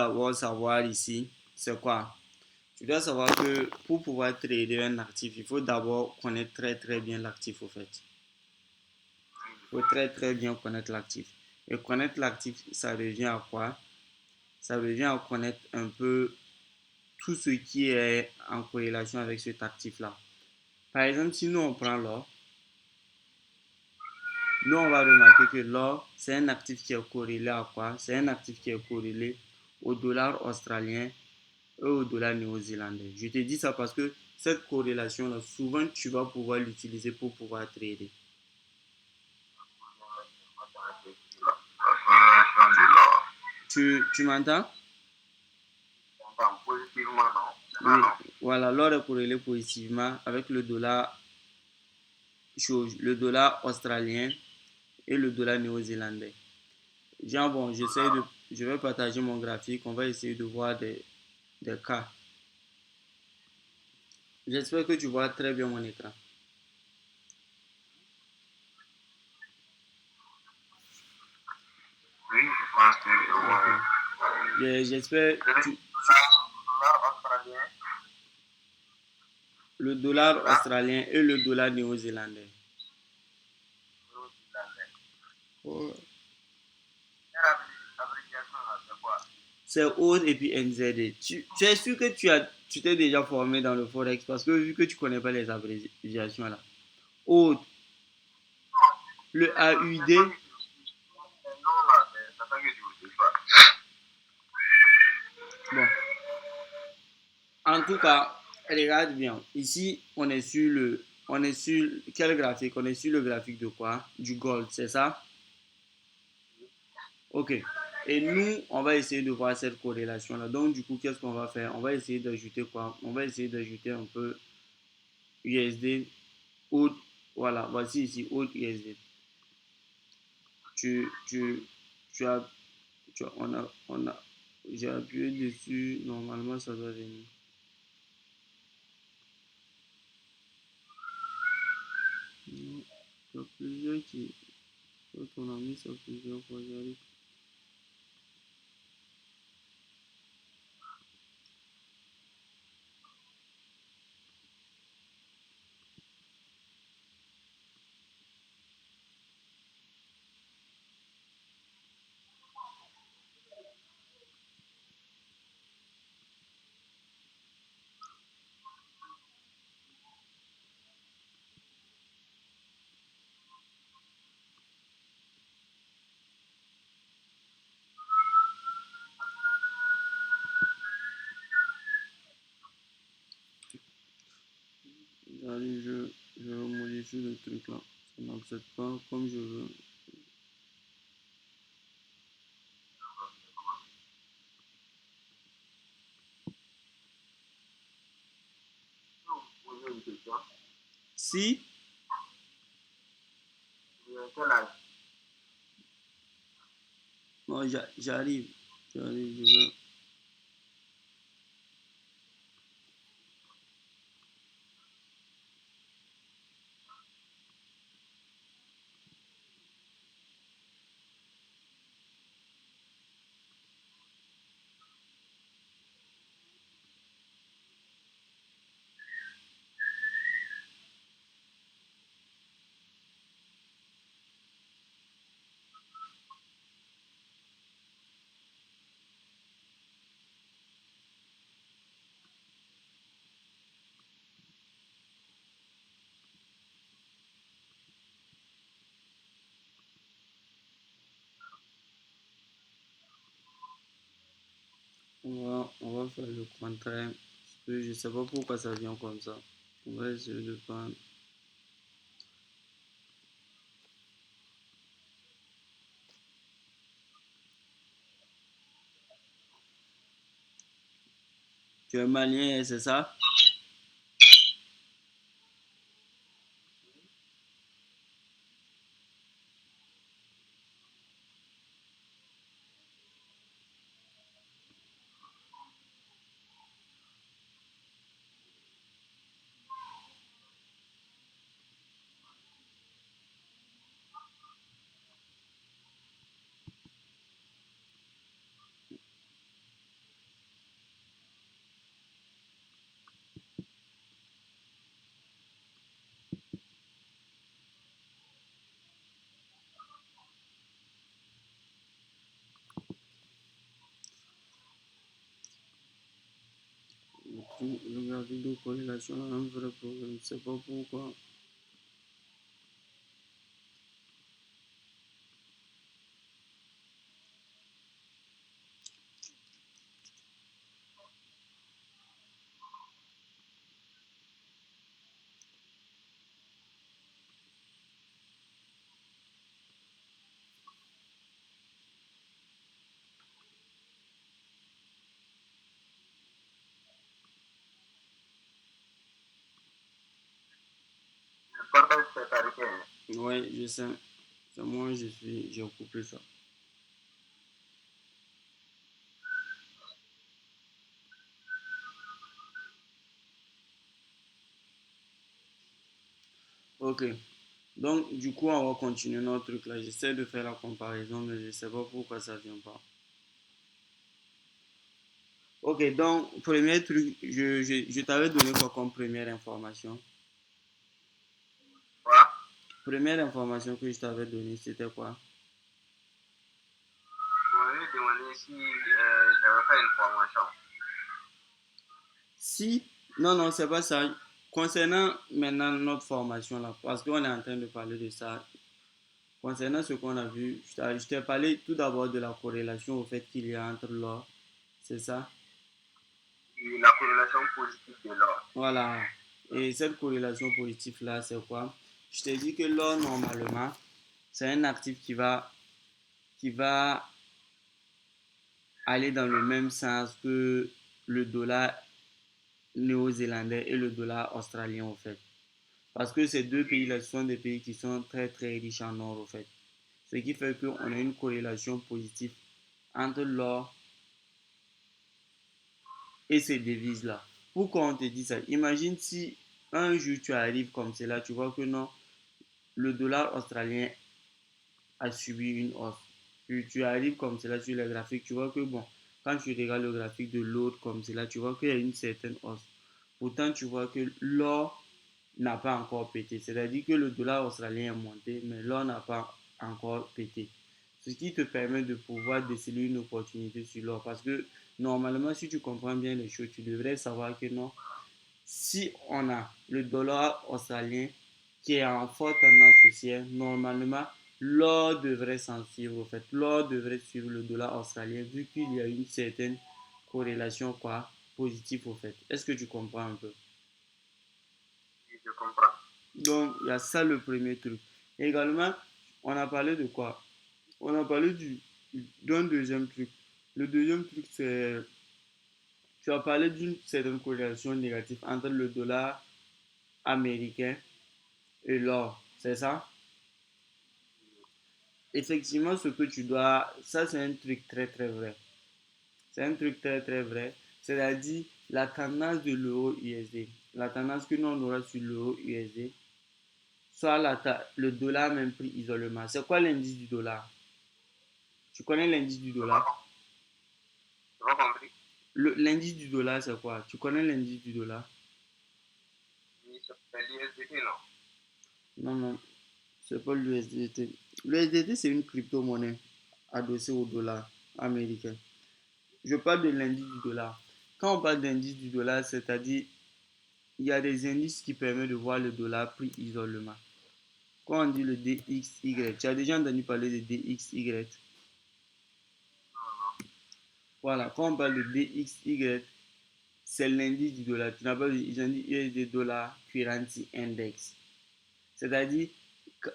d'abord savoir ici, c'est quoi? Tu dois savoir que pour pouvoir trader un actif, il faut d'abord connaître très très bien l'actif au fait. Il faut très très bien connaître l'actif. Et connaître l'actif, ça revient à quoi? Ça revient à connaître un peu tout ce qui est en corrélation avec cet actif-là. Par exemple, si nous on prend l'or, nous on va remarquer que l'or, c'est un actif qui est corrélé à quoi? C'est un actif qui est corrélé au dollar australien et au dollar néo-zélandais. Je te dis ça parce que cette corrélation-là, souvent tu vas pouvoir l'utiliser pour pouvoir trader. Tu m'entends? Positivement, non? Oui, voilà, l'or est corrélé positivement avec le dollar australien et le dollar néo-zélandais. Genre, bon, je vais partager mon graphique, on va essayer de voir des cas. J'espère que tu vois très bien mon écran. Oui, je pense que je vois. J'espère Australien, le le dollar dollar, australien et le dollar néo-zélandais. néo-zélandais. Oh. L'abréviation, là, c'est quoi? C'est AUD et puis NZD. Tu es sûr que tu t'es déjà formé dans le Forex parce que vu que tu connais pas les abréviations là. AUD, le C'est ça AUD, que non, là, c'est ça que je ne sais pas. bon, en tout cas, regarde bien. Ici, on est sur quel graphique? On est sur le graphique de quoi? Du gold, c'est ça? Ok. Et nous, on va essayer de voir cette corrélation-là. Donc, du coup, qu'est-ce qu'on va faire? On va essayer d'ajouter quoi? On va essayer d'ajouter un peu USD, autre, voilà, voici ici, autre USD. Tu, tu, tu j'ai appuyé dessus, normalement, ça doit venir. Non, il y a plusieurs qui, quand on a mis ça plusieurs fois, j'arrive. Allez, je modifie le truc là. Ça n'accepte pas comme je veux. Vous posez une question. Si, Vous avez quel âge? non, j'arrive, je veux. On va faire le contraire. Parce que je sais pas pourquoi ça vient comme ça. On va essayer de prendre. Tu es malien, c'est ça? Le graphique de corrélation a un vrai problème. Je ne sais pas pourquoi. Le partage s'est arrêté. Ouais, je sais. C'est moi, j'ai coupé ça. Ok. Donc, du coup, on va continuer notre truc là. J'essaie de faire la comparaison, mais je ne sais pas pourquoi ça ne vient pas. Ok, donc, premier truc, je t'avais donné quoi comme première information? Quoi? Première information que je t'avais donnée, c'était quoi? Je m'avais demandé si j'avais fait une formation. Si, non, non, c'est pas ça. Concernant maintenant notre formation là, parce qu'on est en train de parler de ça, concernant ce qu'on a vu, je t'ai parlé tout d'abord de la corrélation au fait qu'il y a entre l'or, c'est ça? Et la corrélation positive de l'or. Voilà. Et cette corrélation positive là, c'est quoi? Je t'ai dit que l'or, normalement, c'est un actif qui va aller dans le même sens que le dollar néo-zélandais et le dollar australien, en fait. Parce que ces deux pays-là sont des pays qui sont très très riches en or, en fait. Ce qui fait qu'on a une corrélation positive entre l'or et ces devises-là. Pourquoi on te dit ça? Imagine si un jour tu arrives comme cela, tu vois que non, le dollar australien a subi une hausse. Tu arrives comme cela sur les graphiques, tu vois que bon, quand tu regardes le graphique de l'autre comme cela, tu vois qu'il y a une certaine hausse. Pourtant, tu vois que l'or n'a pas encore pété. C'est-à-dire que le dollar australien est monté, mais l'or n'a pas encore pété. Ce qui te permet de pouvoir déceler une opportunité sur l'or. Parce que normalement, si tu comprends bien les choses, tu devrais savoir que non, si on a le dollar australien qui est en forte tendance haussière, normalement, l'or devrait s'en suivre. En fait, l'or devrait suivre le dollar australien vu qu'il y a une certaine corrélation quoi, positive au fait. Est-ce que tu comprends un peu? Oui, je comprends. Donc, il y a ça le premier truc. Également, on a parlé de quoi? On a parlé d'un deuxième truc. Le deuxième truc, c'est, tu as parlé d'une certaine corrélation négative entre le dollar américain et l'or, c'est ça? Effectivement, ce que tu dois, ça c'est un truc très très vrai. C'est un truc très très vrai. C'est-à-dire la tendance de l'euro USD, la tendance que nous on aura sur l'euro USD, soit le dollar même pris isolement. C'est quoi l'indice du dollar? Tu connais l'indice du Je dollar? n'ai pas compris. L'indice du dollar, c'est quoi? Tu connais l'indice du dollar? Oui, c'est l'ISDT, non? Non, non, c'est pas l'USDT. L'USDT, c'est une crypto-monnaie adossée au dollar américain. Je parle de l'indice du dollar. Quand on parle d'indice du dollar, c'est-à-dire il y a des indices qui permettent de voir le dollar pris isolement. Quand on dit le DXY, tu as déjà entendu parler de DXY. Voilà, quand on parle de DXY, c'est l'indice du dollar. Tu n'as pas ils ont dit USD Dollar Currency Index. C'est-à-dire,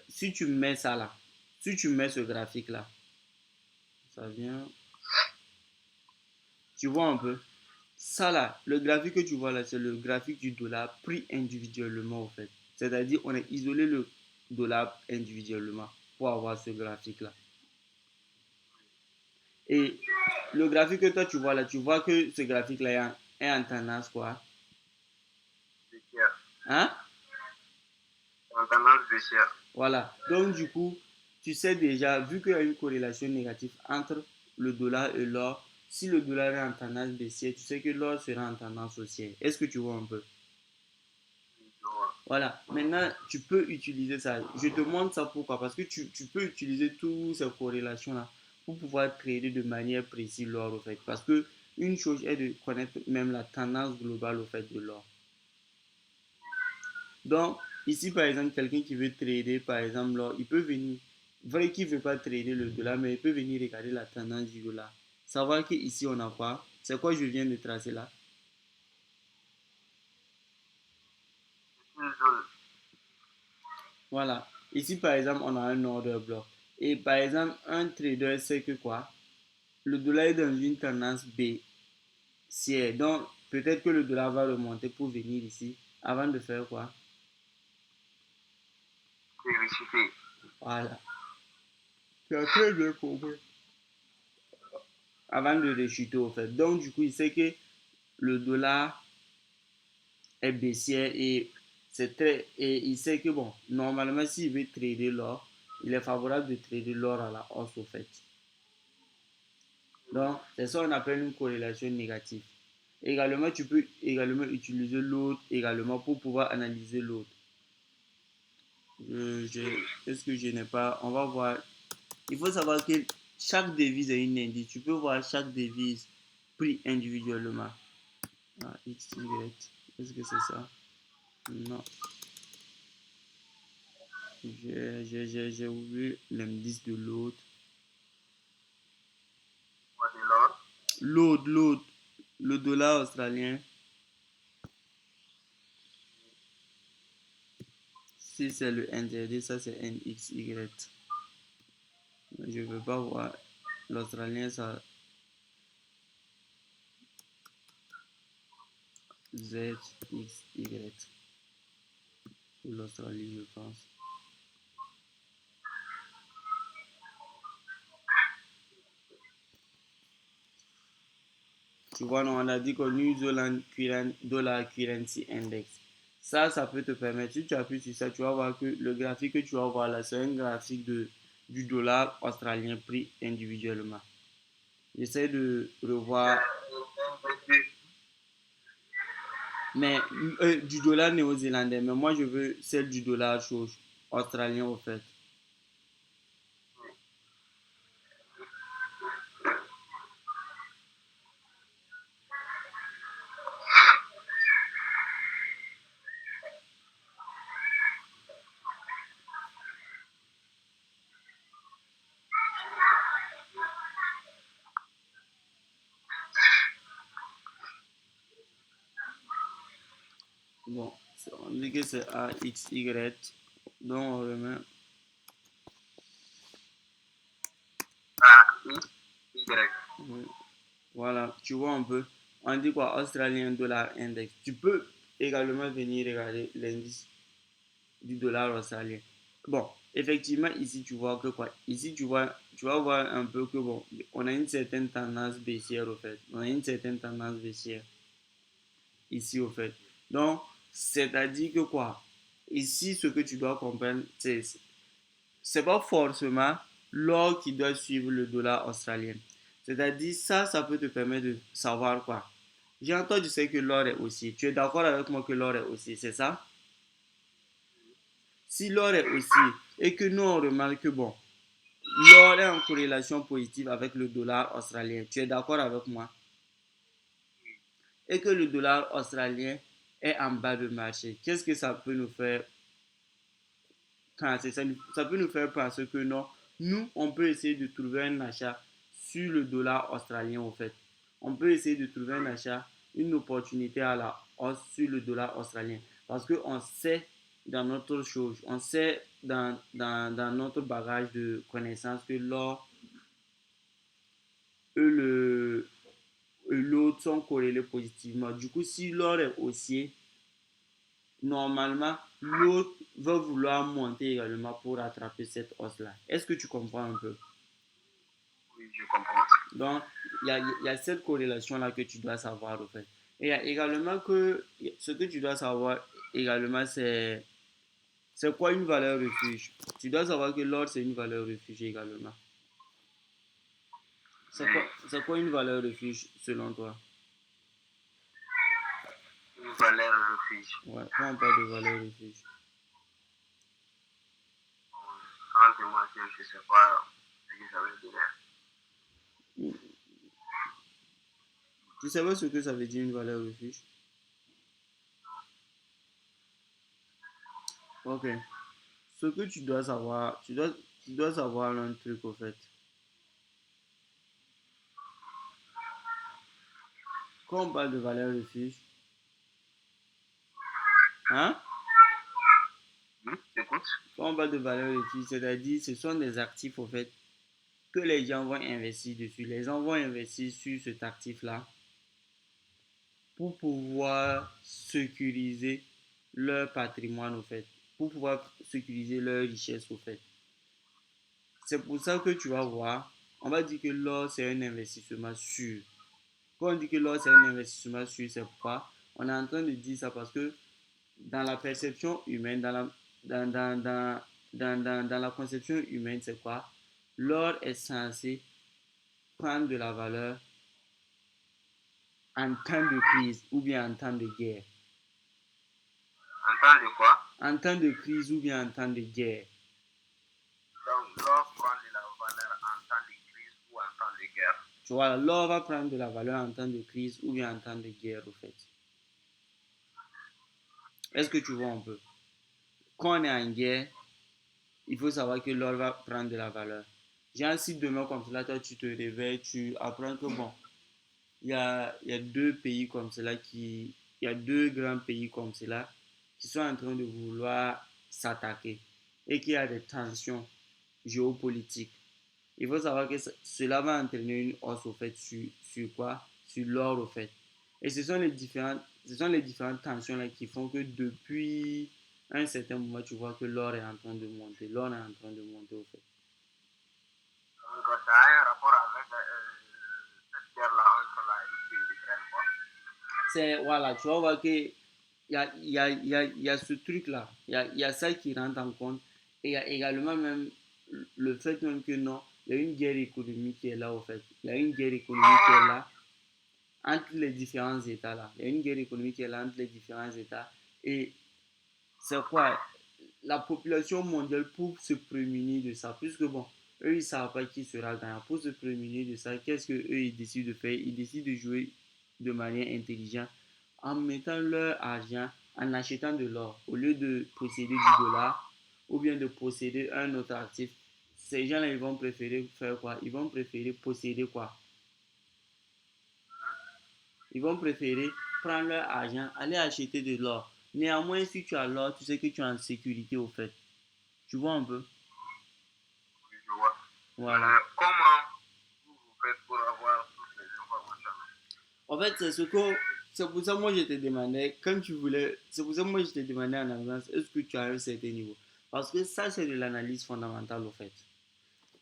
si tu mets ça là, si tu mets ce graphique là, ça vient, tu vois un peu. Ça là, le graphique que tu vois là, c'est le graphique du dollar pris individuellement en fait. C'est-à-dire, on a isolé le dollar individuellement pour avoir ce graphique là. Et le graphique que toi tu vois là, tu vois que ce graphique là est en tendance quoi? Baissière. Hein? En tendance baissière. Voilà. Donc du coup, tu sais déjà, vu qu'il y a une corrélation négative entre le dollar et l'or, si le dollar est en tendance baissière, tu sais que l'or sera en tendance haussière. Est-ce que tu vois un peu? Oui, je vois. Voilà. Maintenant, tu peux utiliser ça. Je te montre ça pourquoi? Parce que tu peux utiliser toutes ces corrélations-là pour pouvoir trader de manière précise l'or au fait. Parce que une chose est de connaître même la tendance globale au fait de l'or. Donc, ici par exemple, quelqu'un qui veut trader par exemple l'or, il peut venir, vrai qu'il ne veut pas trader le dollar, mais il peut venir regarder la tendance du dollar. Savoir qu'ici on a quoi? C'est quoi je viens de tracer là? Une zone. Voilà. Ici par exemple, on a un order block. Et par exemple, un trader sait que quoi? Le dollar est dans une tendance baissière. Donc, peut-être que le dollar va remonter pour venir ici avant de faire quoi? Vérifier. Voilà. Tu as très bien compris. Avant de rechuter au fait. Donc, du coup, il sait que le dollar est baissière et et il sait que bon, normalement, s'il veut trader l'or, il est favorable de trader l'or à la hausse au fait. Donc, c'est ça qu'on appelle une corrélation négative. Également, tu peux également utiliser l'autre également pour pouvoir analyser l'autre. Est-ce que je n'ai pas? On va voir. Il faut savoir que chaque devise est une indice. Tu peux voir chaque devise pris individuellement. Ah, X, Y. Est-ce que c'est ça? Non. J'ai oublié l'indice de l'autre. Quoi de l'or? L'autre. Le dollar australien. Si c'est le NZD, ça c'est NXY. Je ne veux pas voir. L'australien, ça ZXY. Pour l'Australie, je pense. Tu vois, non, on a dit que New Zealand Dollar Currency Index. Ça peut te permettre, si tu appuies sur ça, tu vas voir que le graphique que tu vas voir là, c'est un graphique du dollar australien pris individuellement. J'essaie de revoir, mais du dollar néo-zélandais, mais moi je veux celle du dollar chose, australien au fait. Bon, on dit que c'est AXY, donc on remet. Y. Oui. Voilà, tu vois un peu. On dit quoi? Australien Dollar Index. Tu peux également venir regarder l'indice du dollar australien. Bon, effectivement, ici tu vois que quoi? Ici tu vas voir un peu que bon, on a une certaine tendance baissière au fait. On a une certaine tendance baissière ici au fait. Donc, c'est-à-dire que quoi? Ici, ce que tu dois comprendre, c'est pas forcément l'or qui doit suivre le dollar australien. C'est-à-dire, ça peut te permettre de savoir quoi. J'ai entendu dire que l'or est haussier. Tu es d'accord avec moi que l'or est haussier, c'est ça? Si l'or est haussier et que nous on remarque que bon, l'or est en corrélation positive avec le dollar australien, tu es d'accord avec moi? Et que le dollar australien est en bas de marché, qu'est-ce que ça peut nous faire penser? Ça peut nous faire penser que non, nous, on peut essayer de trouver un achat sur le dollar australien en fait. On peut essayer de trouver un achat, une opportunité à la hausse sur le dollar australien. Parce qu'on sait dans notre chose, on sait dans notre bagage de connaissances que l'or et l'autre sont corrélés positivement. Du coup, si l'or est haussier, normalement, l'autre va vouloir monter également pour rattraper cette hausse-là. Est-ce que tu comprends un peu? Oui, je comprends. Donc, il y a cette corrélation-là que tu dois savoir, au fait. Et il y a également que ce que tu dois savoir également, c'est quoi une valeur refuge? Tu dois savoir que l'or, c'est une valeur refuge également. C'est quoi une valeur refuge selon toi? Une valeur refuge. Ouais, quand on parle de valeur refuge. Quand moi, je ne sais pas ce que ça veut dire. Tu sais pas ce que ça veut dire une valeur refuge? Ok. Ce que tu dois savoir, tu dois savoir un truc au fait. Quand on parle de valeur refuge, hein? Écoute. Quand on parle de valeur refuge, c'est-à-dire ce sont des actifs au fait que les gens vont investir dessus. Les gens vont investir sur cet actif-là pour pouvoir sécuriser leur patrimoine au fait, pour pouvoir sécuriser leur richesse au fait. C'est pour ça que tu vas voir, on va dire que l'or c'est un investissement sûr. Quand on dit que l'or c'est un investissement sûr, c'est pourquoi on est en train de dire ça parce que dans la perception humaine, dans la conception humaine, c'est quoi? L'or est censé prendre de la valeur en temps de crise ou bien en temps de guerre. En temps de quoi? En temps de crise ou bien en temps de guerre. Donc, l'or prend de la valeur en temps de crise ou en temps de guerre. Tu vois, l'or va prendre de la valeur en temps de crise ou bien en temps de guerre, au fait. Est-ce que tu vois un peu? Quand on est en guerre, il faut savoir que l'or va prendre de la valeur. Genre, si demain, comme cela, toi, tu te réveilles, tu apprends que, bon, il y a deux pays comme cela il y a deux grands pays comme cela qui sont en train de vouloir s'attaquer et qu'il y a des tensions géopolitiques. Il faut savoir que cela va entraîner une hausse au fait sur quoi? Sur l'or au fait. Et ce sont les différentes tensions là qui font que depuis un certain moment, tu vois que l'or est en train de monter. L'or est en train de monter au fait. Donc, ça a un rapport avec cette guerre-là entre la Russie et l'Ukraine, quoi. C'est, voilà, tu vas voir que il y a ce truc-là. Il y a ça qui rentre en compte. Et il y a également même le fait même que non, il y a une guerre économique qui est là au fait. Il y a une guerre économique qui est là entre les différents États là. Il y a une guerre économique qui est là entre les différents États. Et c'est quoi? La population mondiale pour se prémunir de ça, puisque bon, eux ils ne savent pas qui sera gagnant. Pour se prémunir de ça, qu'est-ce qu'eux ils décident de faire? Ils décident de jouer de manière intelligente en mettant leur argent, en achetant de l'or, au lieu de posséder du dollar ou bien de posséder un autre actif. Ces gens-là, ils vont préférer faire quoi? Ils vont préférer posséder quoi? Ils vont préférer prendre leur argent, aller acheter de l'or. Néanmoins, si tu as l'or, tu sais que tu es en sécurité au fait. Tu vois un peu? Oui, je vois. Voilà. Comment vous faites pour avoir toutes les informations? En fait, c'est pour ça que moi je te demandais, quand tu voulais, c'est pour ça que moi je te demandais en avance, est-ce que tu as un certain niveau? Parce que ça, c'est de l'analyse fondamentale au fait.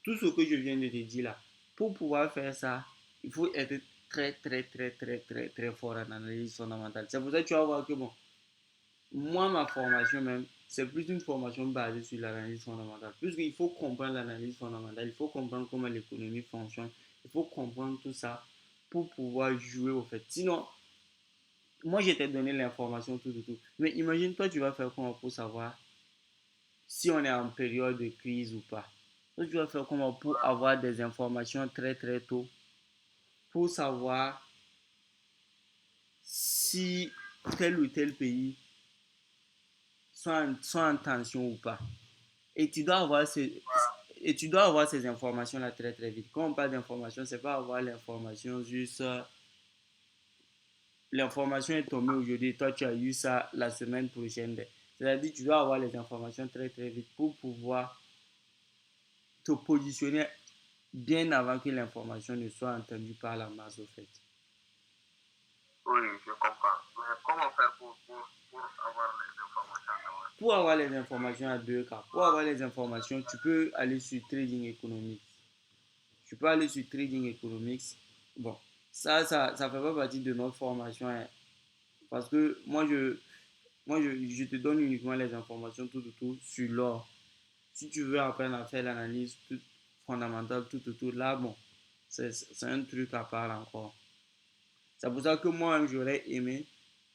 Tout ce que je viens de te dire là, pour pouvoir faire ça, il faut être très fort en analyse fondamentale. C'est pour ça que tu vas voir que bon, moi, ma formation même, c'est plus une formation basée sur l'analyse fondamentale. Puisqu'il faut comprendre l'analyse fondamentale, il faut comprendre comment l'économie fonctionne, il faut comprendre tout ça pour pouvoir jouer au fait. Sinon, moi, je t'ai donné l'information tout. Mais imagine, toi, tu vas faire comment pour savoir si on est en période de crise ou pas. Toi, tu vas faire comment pour avoir des informations très tôt, pour savoir si tel ou tel pays sont en tension ou pas. Et tu dois avoir et tu dois avoir ces informations-là très vite. Quand on parle d'information, c'est pas avoir l'information juste. L'information est tombée aujourd'hui, toi tu as eu ça la semaine prochaine. C'est-à-dire que tu dois avoir les informations très vite pour pouvoir te positionner bien avant que l'information ne soit entendue par la masse au fait. Oui, je comprends. Mais comment faire pour avoir les informations avant? Pour avoir les informations à deux cas, pour avoir les informations, tu peux aller sur Trading Economics. Tu peux aller sur Trading Economics. Bon, ça fait pas partie de notre formation, hein, parce que je te donne uniquement les informations tout sur l'or. Si tu veux apprendre à faire l'analyse fondamentale tout, là, bon, c'est un truc à part encore. C'est pour ça que moi, j'aurais aimé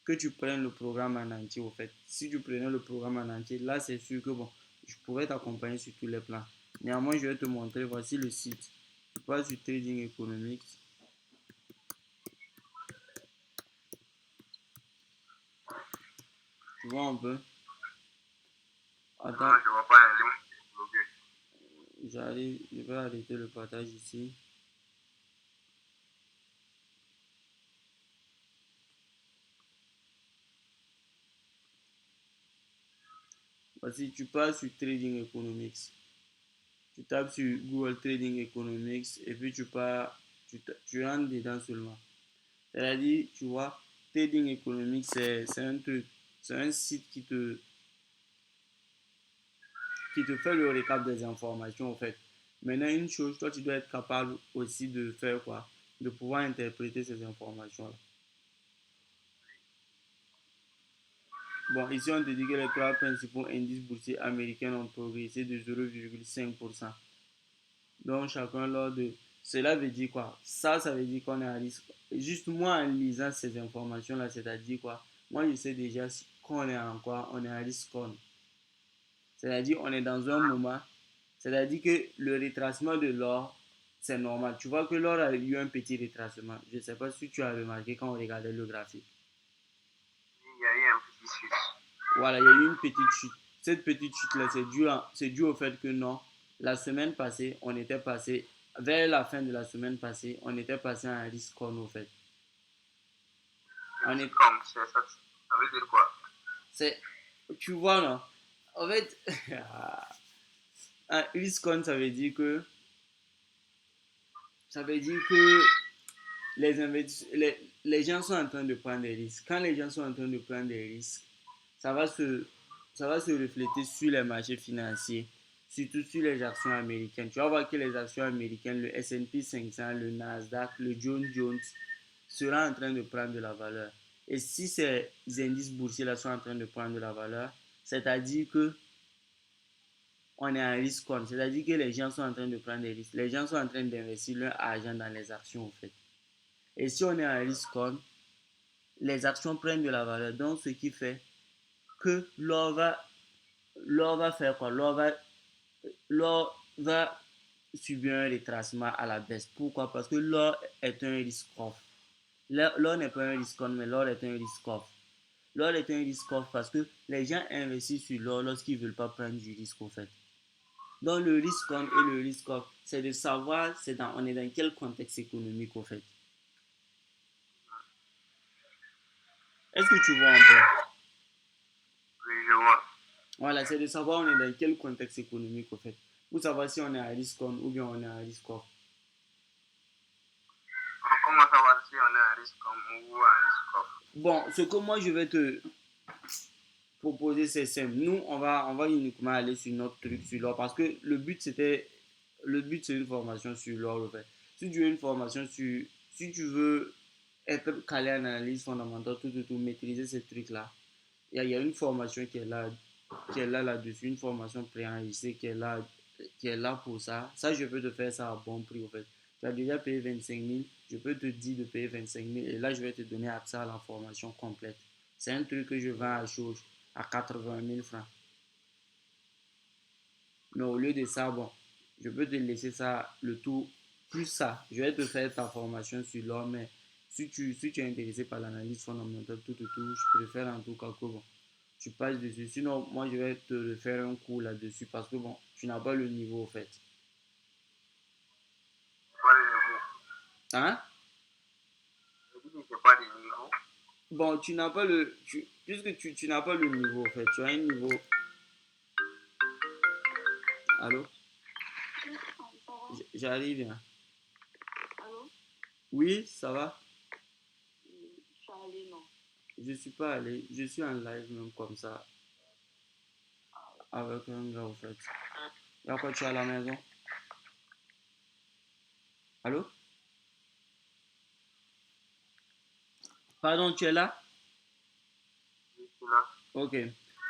que tu prennes le programme en entier, au fait. Si tu prenais le programme en entier, là, c'est sûr que, bon, je pourrais t'accompagner sur tous les plans. Néanmoins, je vais te montrer, voici le site. Tu passes sur Trading Economics. Tu vois un peu? Attends, Non, je vois pas un lien bloqué. j'arrive, je vais arrêter le partage ici. Voici, tu passes sur Trading Economics. Tu tapes sur Google Trading Economics et puis tu pars, tu rentres dedans seulement. C'est-à-dire, tu vois, Trading Economics, c'est un truc, c'est un site qui te fait le récap des informations, en fait. Maintenant, une chose, toi, tu dois être capable aussi de faire quoi? De pouvoir interpréter ces informations-là. Bon, ici, on te dit que les trois principaux indices boursiers américains ont progressé de 0,5%. Donc, chacun lors de... Cela veut dire quoi? Ça veut dire qu'on est à risque. Juste moi, en lisant ces informations-là, c'est-à-dire quoi? Moi, je sais déjà qu'on est en quoi? On est à risque. C'est-à-dire, on est dans un moment. C'est-à-dire que le retracement de l'or, c'est normal. Tu vois que l'or a eu un petit retracement. Je ne sais pas si tu as remarqué quand on regardait le graphique. Il y a eu un petit switch. Voilà, il y a eu une petite chute. Cette petite chute-là, c'est dû au fait que non, la semaine passée, on était passé, vers la fin de la semaine passée, on était passé à un risque on, au fait. On est, Comme ça, ça veut dire quoi? c'est, tu vois, non? En fait, un risque on, ça veut dire que les gens sont en train de prendre des risques. Quand les gens sont en train de prendre des risques, ça va se, ça va se refléter sur les marchés financiers, surtout sur les actions américaines. Tu vas voir que les actions américaines, le S&P 500, le Nasdaq, le Dow Jones, sera en train de prendre de la valeur. Et si ces indices boursiers-là sont en train de prendre de la valeur, c'est-à-dire que on est en risque on, c'est-à-dire que les gens sont en train de prendre des risques. Les gens sont en train d'investir leur argent dans les actions, en fait. Et si on est en risque on, les actions prennent de la valeur. Donc, ce qui fait que l'or va faire quoi? L'or va subir un retracement à la baisse. Pourquoi? Parce que l'or est un risque off. L'or n'est pas un risque on, mais l'or est un risque off. L'or est un risque off parce que les gens investissent sur l'or lorsqu'ils ne veulent pas prendre du risque, au fait. Donc, le risque on et le risque off, c'est de savoir on est dans quel contexte économique, au fait. Est-ce que tu vois un peu? Oui, je vois. Voilà, c'est de savoir on est dans quel contexte économique, au fait. Pour savoir si on est à risque on ou bien on est à risque off. On commence à voir si on est à risque ou à risque off. Bon, ce que moi je vais te proposer, c'est simple. Nous, on va uniquement aller sur notre truc sur l'or parce que le but c'est une formation sur l'or, en fait. Si tu veux une formation sur, si tu veux être calé en analyse fondamentale, tout, maîtriser ces trucs-là, il y a une formation qui est là-dessus, une formation préenregistrée qui est là pour ça. Ça, je peux te faire ça à bon prix, en fait. Tu as déjà payé 25 000, je peux te dire de payer 25 000 et là, je vais te donner accès à la formation complète. C'est un truc que je vends à chose à 80 000 francs. Mais au lieu de ça, bon, je peux te laisser ça, le tout, plus ça. Je vais te faire ta formation sur l'or, mais si tu es intéressé par l'analyse fondamentale, je préfère en tout cas que bon, tu passes dessus. Sinon, moi, je vais te faire un cours là-dessus parce que bon, tu n'as pas le niveau, en fait. Pas de niveau. Hein? Je dis que c'est pas de niveau. Bon, tu n'as pas puisque tu n'as pas le niveau, en fait. Tu as un niveau. Allô? J'arrive, hein. Allô? Oui, ça va? Je suis allée, non. Je suis pas allé. Je suis en live même comme ça. Avec un gars, en fait. Et après, tu es à la maison? Allô? Pardon, tu es là? Je suis là. Ok.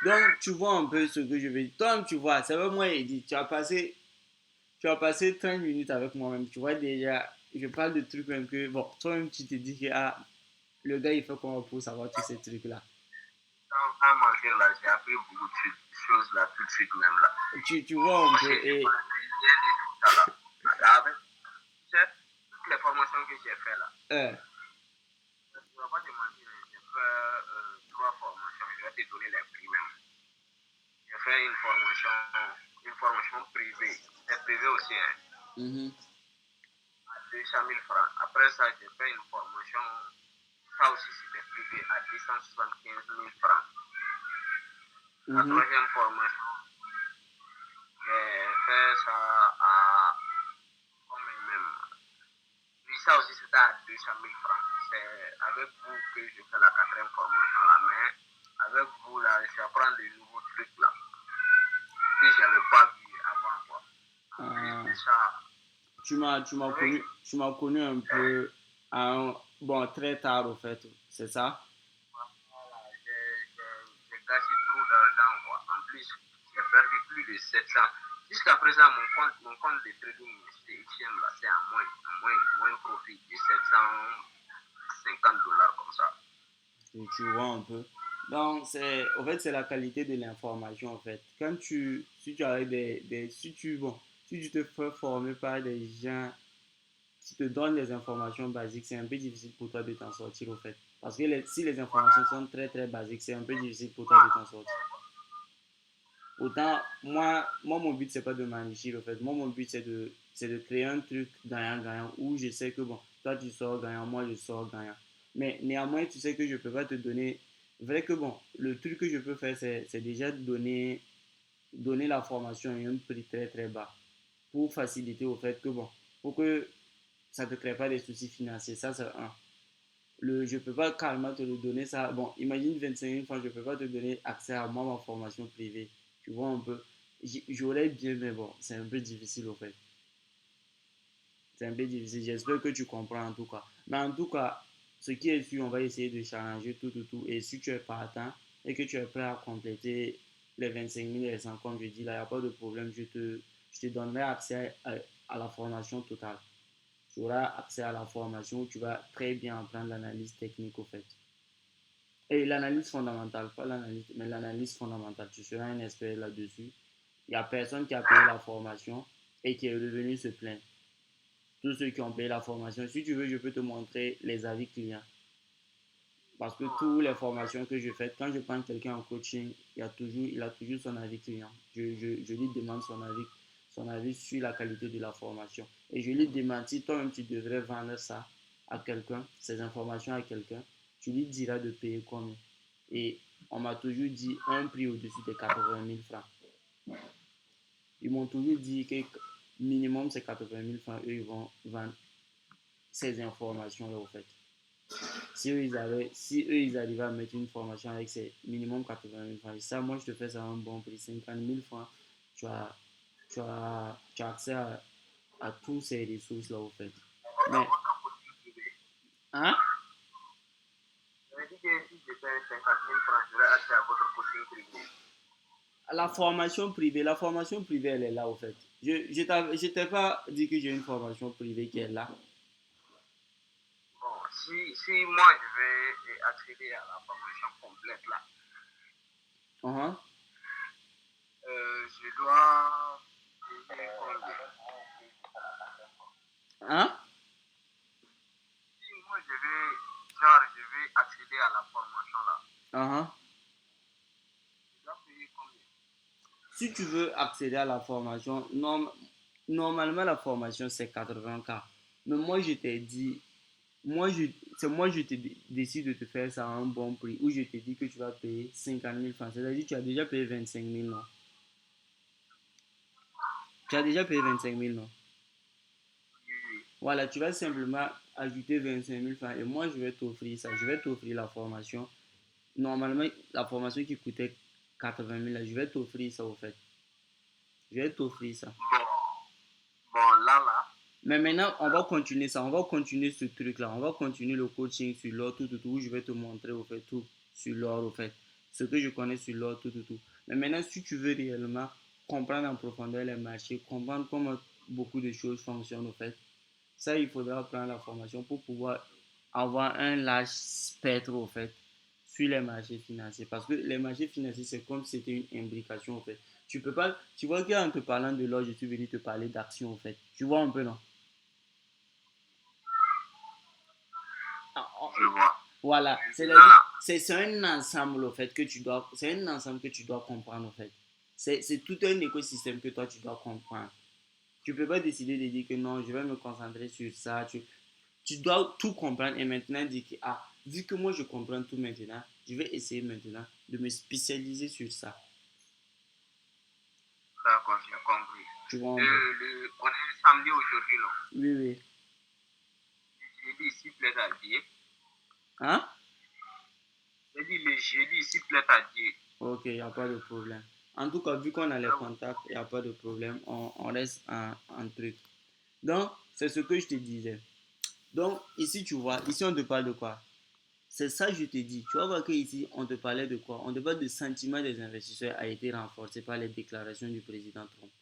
Donc, tu vois un peu ce que je veux dire. Toi, tu vois, c'est vrai, moi, il dit, tu as passé 30 minutes avec moi-même. Tu vois déjà, je parle de trucs même que, bon, toi-même, tu te dis que, ah, le gars, il faut qu'on pour savoir tous ces trucs-là. Sans mentir, là, j'ai appris beaucoup de choses là tout de suite même là. Tu vois un Parce peu, que j'ai et pas rien de tout ça là. Regarde. toutes les formations que j'ai faites là, Euh, je ne vais pas te mentir, hein, j'ai fait 3 formations. Je vais te donner les prix même. J'ai fait une formation privée. C'est privé aussi, hein, mhm, à 200 000 francs. Après ça, j'ai fait une formation, ça aussi c'était privé, à 275 000 francs. La mhm. troisième formation, j'ai fait ça à combien même? Oui, ça aussi c'était à 200 000 francs. C'est avec vous que je fais la quatrième formation là, mais avec vous là, j'apprends de nouveaux trucs là que je n'avais pas vu avant quoi. En plus Ah, de ça, avec tu m'as connu un peu, bon, très tard au fait, c'est ça? voilà, j'ai gâché trop d'argent quoi. En plus, j'ai perdu plus de 700. Jusqu'à présent, mon compte de trading CXM là, c'est moins profit de 750 dollars comme ça. Tu vois un peu. Donc, en fait, c'est la qualité de l'information, en fait. Si tu as si tu te fais former par des gens qui te donnent des informations basiques, c'est un peu difficile pour toi de t'en sortir, au fait. Parce que si les informations sont très, très basiques, c'est un peu difficile pour toi de t'en sortir. Autant, mon but, c'est pas de m'enrichir, en fait. Moi, mon but, c'est de créer un truc gagnant-gagnant où je sais que, bon, toi, tu sors gagnant, moi, je sors gagnant. Mais néanmoins, tu sais que je peux pas te donner. Vrai que, bon, le truc que je peux faire, c'est déjà donner la formation à un prix très, très bas pour faciliter au fait que, bon, pour que ça ne te crée pas des soucis financiers. Ça, c'est un. Je ne peux pas carrément te le donner ça. Bon, imagine 25 000 francs, je ne peux pas te donner accès à moi, ma formation privée. Tu vois un peu. J'aurais bien, mais bon, c'est un peu difficile au fait. C'est un peu difficile. J'espère que tu comprends en tout cas. Mais en tout cas, ce qui est sûr, on va essayer de challenger tout. Et si tu es partant et que tu es prêt à compléter les 25 000 et les 100, comme je dis, là, il n'y a pas de problème. Je te donnerai accès à la formation totale. Tu auras accès à la formation où tu vas très bien apprendre l'analyse technique au fait. Et l'analyse fondamentale, pas l'analyse, mais l'analyse fondamentale. Tu seras un expert là-dessus. Il n'y a personne qui a payé la formation et qui est revenu se plaindre. Tous ceux qui ont payé la formation, si tu veux, je peux te montrer les avis clients. Parce que toutes les formations que je fais, quand je prends quelqu'un en coaching, il a toujours son avis client. Je lui demande son avis sur la qualité de la formation. Et je lui demande si toi-même tu devrais vendre ça à quelqu'un, ces informations à quelqu'un, tu lui diras de payer combien. Et on m'a toujours dit un prix au-dessus de 80 000 francs. Ils m'ont toujours dit que minimum c'est 80 000 francs, eux ils vont vendre ces informations-là au fait. Si eux, ils arrivaient à mettre une formation avec ces minimum 80 000 francs, ça, moi, je te fais ça à un bon prix, 50 000 francs, tu as accès à tous ces ressources-là, au fait. à Mais, votre coaching privé. hein, Je me dis que si je fais 50 000 francs, j'aurai accès à votre coaching privé. la formation privée, elle est là, au fait. Je t'ai pas dit que j'ai une formation privée qui est là. Bon, si moi je vais accéder à la formation complète là, Uh-huh. je dois payer combien? Hein? Si moi je vais accéder à la formation là, Uh-huh. je dois payer combien? Si tu veux accéder à la formation, normalement, la formation, c'est 80K. Mais moi, je t'ai dit, moi, je te décide de te faire ça à un bon prix, où je te dis que tu vas payer 50 000 francs. C'est-à-dire que tu as déjà payé 25 000, non? Tu as déjà payé 25 000, non? Oui, oui. Voilà, tu vas simplement ajouter 25 000 francs et moi, je vais t'offrir ça. Je vais t'offrir la formation. Normalement, la formation qui coûtait 80 000, là, je vais t'offrir ça, au fait. Je vais t'offrir ça. Bon, bon là, Mais maintenant, on va continuer ça. On va continuer ce truc-là. On va continuer le coaching sur l'or, où je vais te montrer, au fait, tout sur l'or, au fait. Ce que je connais sur l'or, tout. Mais maintenant, si tu veux réellement comprendre en profondeur les marchés, comprendre comment beaucoup de choses fonctionnent, au fait, ça, il faudra prendre la formation pour pouvoir avoir un large spectre, au fait, sur les marchés financiers. Parce que les marchés financiers, c'est comme si c'était une imbrication, au fait. Tu peux pas, tu vois qu'en te parlant de l'or, je suis venu te parler d'action, au fait. Tu vois un peu, non? Je vois. Voilà, Voilà. c'est un ensemble au fait que tu dois, c'est un ensemble que tu dois comprendre au fait. C'est tout un écosystème que toi tu dois comprendre. Tu peux pas décider de dire que non, je vais me concentrer sur ça. Tu dois tout comprendre et maintenant dire que, ah, vu que moi je comprends tout maintenant, je vais essayer maintenant de me spécialiser sur ça. D'accord, j'ai compris. Tu vois un peu? On est samedi aujourd'hui, non? Oui, oui. Jeudi ici plaît à Dieu. Hein? J'ai dit le jeudi ici plaît à Dieu. Ok, il n'y a pas de problème. En tout cas, vu qu'on a les contacts, il n'y a pas de problème. On reste en truc. Donc, c'est ce que je te disais. Donc, ici, tu vois, ici, on te parle de quoi? C'est ça que je te dis. Tu vas voir qu'ici, on te parlait de quoi? On te parle de sentiment des investisseurs a été renforcé par les déclarations du président Trump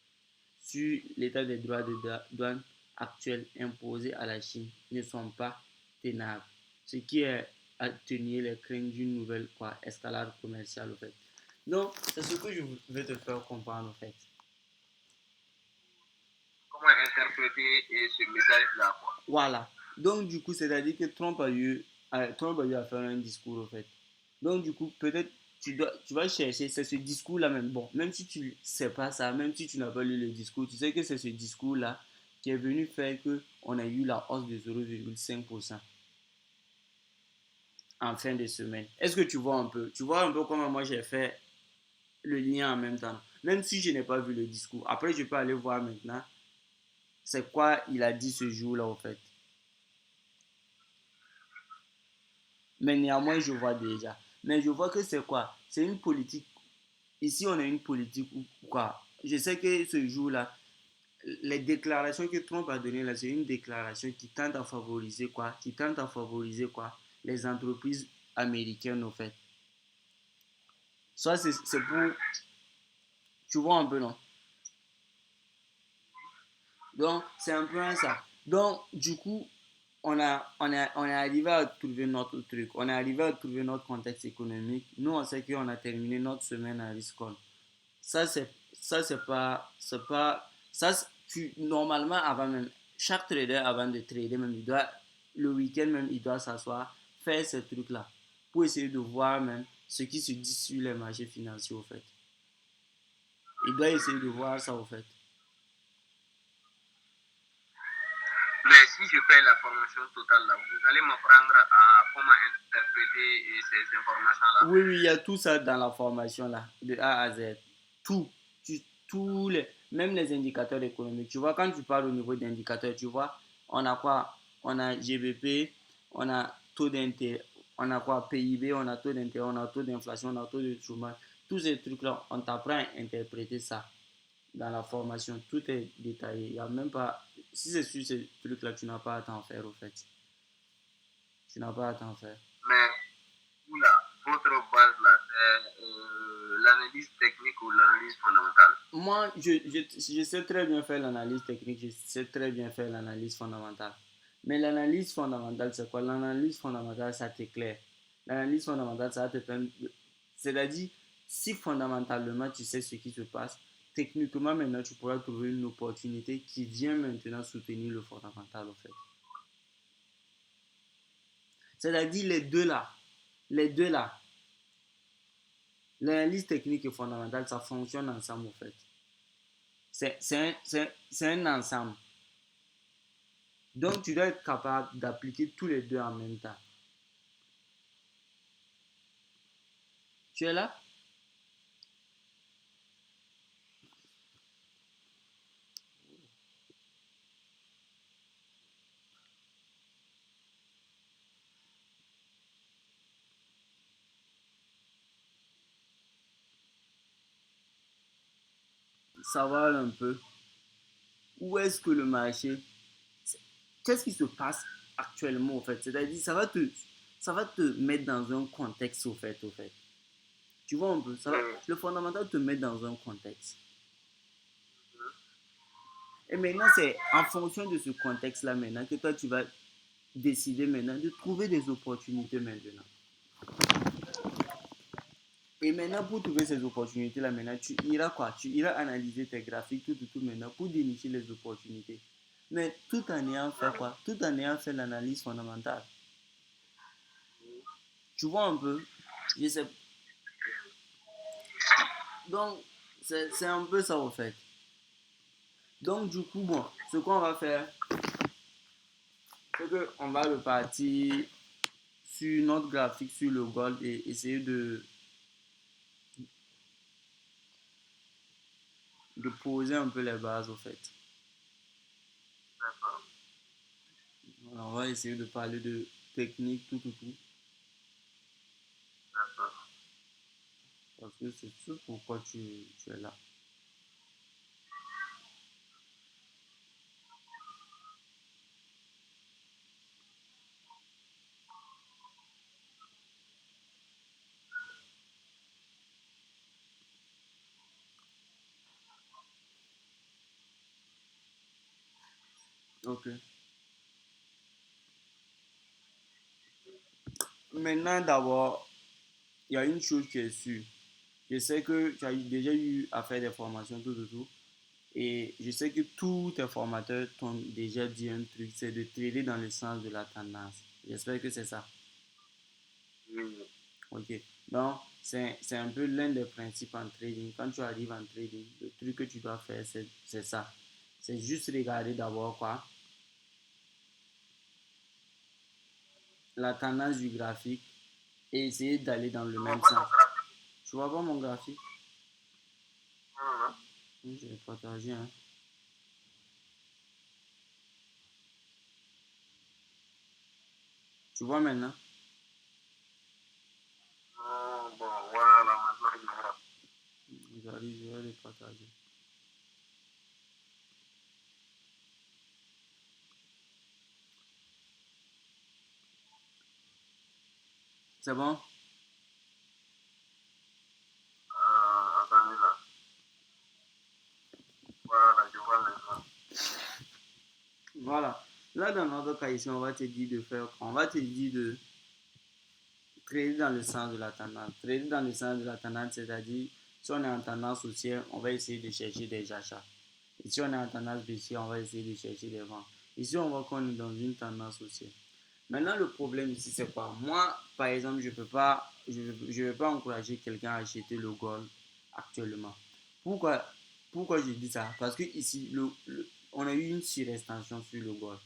sur l'état des droits de douane actuels imposés à la Chine ne sont pas tenables. Ce qui est à tenir les craintes d'une nouvelle escalade commerciale, en fait. Donc, c'est ce que je veux te faire comprendre, en fait. Comment interpréter ce message-là, quoi? Voilà. Donc, du coup, c'est-à-dire que Trump a eu à faire un discours, en fait. Donc, du coup, peut-être tu vas chercher, c'est ce discours-là même. Bon, même si tu ne sais pas ça, même si tu n'as pas lu le discours, tu sais que c'est ce discours-là qui est venu faire qu'on a eu la hausse de 0,5% en fin de semaine. Est-ce que tu vois un peu? Tu vois un peu comment moi j'ai fait le lien en même temps. Même si je n'ai pas vu le discours. Après, je peux aller voir maintenant c'est quoi il a dit ce jour-là, en fait. Mais néanmoins, je vois déjà. Mais je vois que c'est quoi? C'est une politique. Ici, on a une politique où quoi? Je sais que ce jour-là, les déclarations que Trump a données là, c'est une déclaration qui tente à favoriser quoi? Qui tente à favoriser quoi? Les entreprises américaines, en fait. Ça, c'est pour. Tu vois un peu, non? Donc, c'est un peu ça. Donc, du coup, on est arrivé à trouver notre truc. On est arrivé à trouver notre contexte économique. Nous, on sait qu'on a terminé notre semaine à Riscon. C'est pas, ça, normalement, avant même, chaque trader, avant de trader, même, le week-end même, il doit s'asseoir, faire ces trucs-là, pour essayer de voir même ce qui se dit sur les marchés financiers, au fait. Il doit essayer de voir ça, au fait. Mais si je fais la formation totale, là, vous allez m'apprendre à comment interpréter ces informations-là. Oui, oui, il y a tout ça dans la formation là, de A à Z. Tout, même les indicateurs économiques. Tu vois, quand tu parles au niveau d'indicateurs, tu vois, on a quoi? On a GBP, on a taux d'intérêt, on a quoi? PIB, on a taux d'intérêt, on a taux d'inflation, on a taux de chômage. Tous ces trucs-là, on t'apprend à interpréter ça dans la formation. Tout est détaillé. Il y a même pas. Si c'est sur ces trucs-là, tu n'as pas à t'en faire, au fait. Tu n'as pas à t'en faire. Mais vous, là, votre base, là, c'est l'analyse technique ou l'analyse fondamentale? Moi, je sais très bien faire l'analyse technique, je sais très bien faire l'analyse fondamentale. Mais l'analyse fondamentale, c'est quoi? L'analyse fondamentale, ça t'éclaire. L'analyse fondamentale, ça va te permettre. C'est-à-dire, si fondamentalement tu sais ce qui se passe, techniquement maintenant tu pourras trouver une opportunité qui vient maintenant soutenir le fondamental, en fait. C'est-à-dire les deux là, l'analyse technique et fondamentale, ça fonctionne ensemble, en fait. C'est un ensemble. Donc, tu dois être capable d'appliquer tous les deux en même temps. Tu es là? Savoir un peu où est-ce que le marché, qu'est-ce qui se passe actuellement, au fait. C'est-à-dire, ça va te mettre dans un contexte, au fait, au fait. Tu vois un peu, le fondamental te met dans un contexte. Et maintenant, c'est en fonction de ce contexte-là maintenant que toi, tu vas décider maintenant de trouver des opportunités maintenant. Et maintenant, pour trouver ces opportunités-là, maintenant, tu iras quoi? Tu iras analyser tes graphiques, tout maintenant, pour dénicher les opportunités. Mais tout en ayant fait quoi? Tout en ayant fait l'analyse fondamentale. Tu vois un peu? Je sais. Donc, c'est un peu ça, au fait. Donc, du coup, bon, ce qu'on va faire, c'est qu'on va repartir sur notre graphique sur le gold et essayer de poser un peu les bases, au fait. D'accord. Voilà, on va essayer de parler de technique, tout. D'accord. Parce que c'est ce pourquoi tu es là. Ok. Maintenant, d'abord, il y a une chose qui est sûre. Je sais que tu as déjà eu à faire des formations, tout. Et je sais que tous tes formateurs t'ont déjà dit un truc, c'est de trader dans le sens de la tendance. J'espère que c'est ça. Oui. Ok. Donc, c'est un peu l'un des principes en trading. Quand tu arrives en trading, le truc que tu dois faire, c'est ça. C'est juste regarder d'abord quoi? La tendance du graphique et essayer d'aller dans le Tu vois même pas ton sens. graphique? Tu vois pas mon graphique? Non, non. Oui, je vais partager, hein. Tu vois maintenant? Non, bon, voilà, maintenant je vois. J'arrive, je vais le partager. C'est bon? Attendez là. Voilà, je vois maintenant. Voilà. Là, dans notre cas ici, on va te dire de faire quoi? On va te dire de trader dans le sens de la tendance. Trader dans le sens de la tendance, c'est-à-dire, si on est en tendance haussière, on va essayer de chercher des achats. Et si on est en tendance baissière, on va essayer de chercher des ventes. Ici, on voit qu'on est dans une tendance haussière. Maintenant, le problème ici, c'est quoi? Moi, par exemple, je vais pas encourager quelqu'un à acheter le gold actuellement. Pourquoi, pourquoi je dis ça? Parce que ici, on a eu une surextension sur le gold.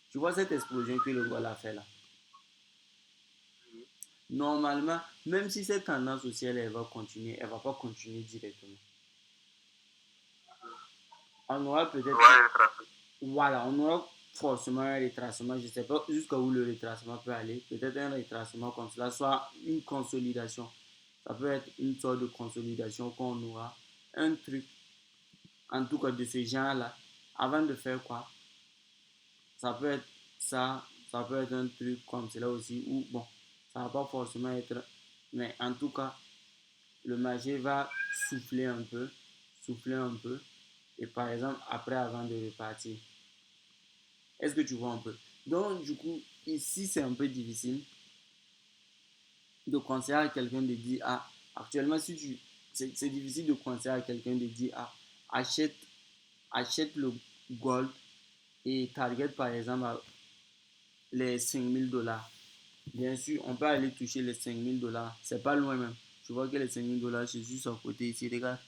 Tu vois cette explosion que le gold a fait là? Oui. Normalement, même si cette tendance haussière, elle va continuer, elle va pas continuer directement. On aura Tu peut-être, vois être rapide. voilà, on aura forcément un retracement. Je ne sais pas jusqu'à où le retracement peut aller. Peut-être un retracement comme cela, soit une consolidation. Ça peut être une sorte de consolidation qu'on aura. Un truc, en tout cas de ce genre-là, avant de faire quoi? Ça peut être ça, ça peut être un truc comme cela aussi, ou bon, ça va pas forcément être, mais en tout cas, le marché va souffler un peu, et par exemple, après, avant de repartir. Est-ce que tu vois un peu? Donc, du coup, ici, c'est un peu difficile de conseiller à quelqu'un de dire, ah, actuellement, si tu, c'est difficile de conseiller à quelqu'un de dire, ah, achète, achète le gold et target, par exemple, les 5 000 $. Bien sûr, on peut aller toucher les 5 000 $. C'est pas loin même. Tu vois que les 5 000 $, c'est juste à côté ici, regarde.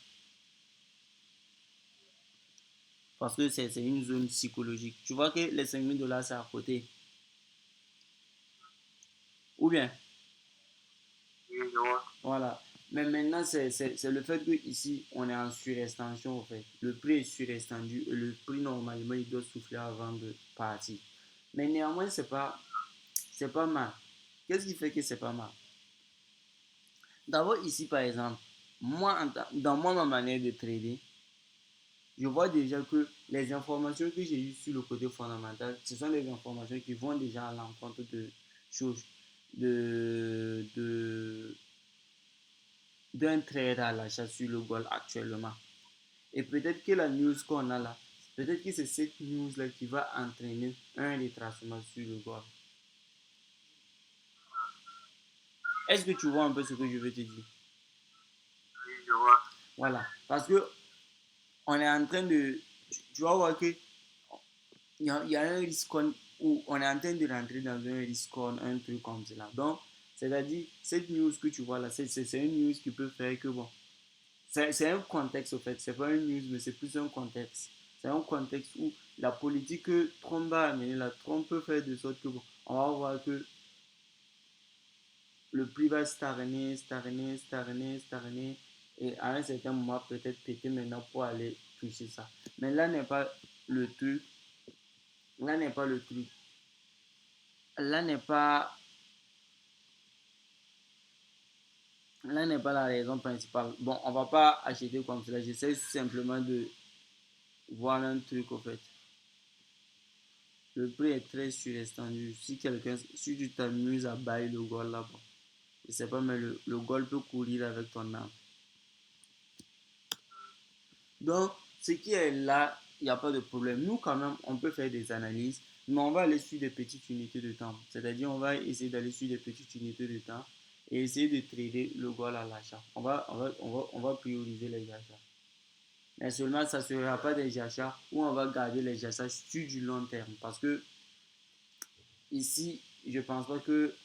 Parce que c'est une zone psychologique. Tu vois que les 5 000 $, c'est à côté. Ou bien, Oui, je vois. voilà. Mais maintenant, c'est le fait que ici on est en surextension, en fait. Le prix est surestendu et le prix, normalement, il doit souffler avant de partir. Mais néanmoins, c'est pas mal. Qu'est-ce qui fait que c'est pas mal? D'abord, ici, par exemple, moi, dans moi, ma manière de trader, je vois déjà que les informations que j'ai eues sur le côté fondamental, ce sont des informations qui vont déjà à l'encontre de choses, de, d'un trade à l'achat sur le gold actuellement. Et peut-être que la news qu'on a là, peut-être que c'est cette news-là qui va entraîner un retracement sur le gold. Est-ce que tu vois un peu ce que je veux te dire? Oui, je vois. Voilà. Parce que on est en train de. Tu vas voir que il y a un risque où on est en train de rentrer dans un riscorn, un truc comme cela. Donc, c'est-à-dire, cette news que tu vois là, c'est une news qui peut faire que bon, c'est un contexte au fait, c'est pas une news, mais c'est plus un contexte. C'est un contexte où la politique que Trump va amener, la Trump peut faire de sorte que bon, on va voir que le prix va stagner, stagner, stagner, stagner, et à un certain moment peut-être péter maintenant pour aller toucher ça. Mais là n'est pas le truc, là n'est pas le truc, là n'est pas, là n'est pas la raison principale. Bon, on va pas acheter comme cela, j'essaie simplement de voir un truc au fait. Le prix est très surestendu. Si tu t'amuses à bailler le goal là-bas, je sais pas, mais le goal peut courir avec ton âme. Donc, ce qui est là, il n'y a pas de problème. Nous, quand même, on peut faire des analyses, mais on va aller sur des petites unités de temps. C'est-à-dire, on va essayer d'aller sur des petites unités de temps et essayer de trader le goal à l'achat. On va prioriser les achats. Mais seulement, ça ne sera pas des achats où on va garder les achats sur du long terme. Parce que ici, je ne pense pas que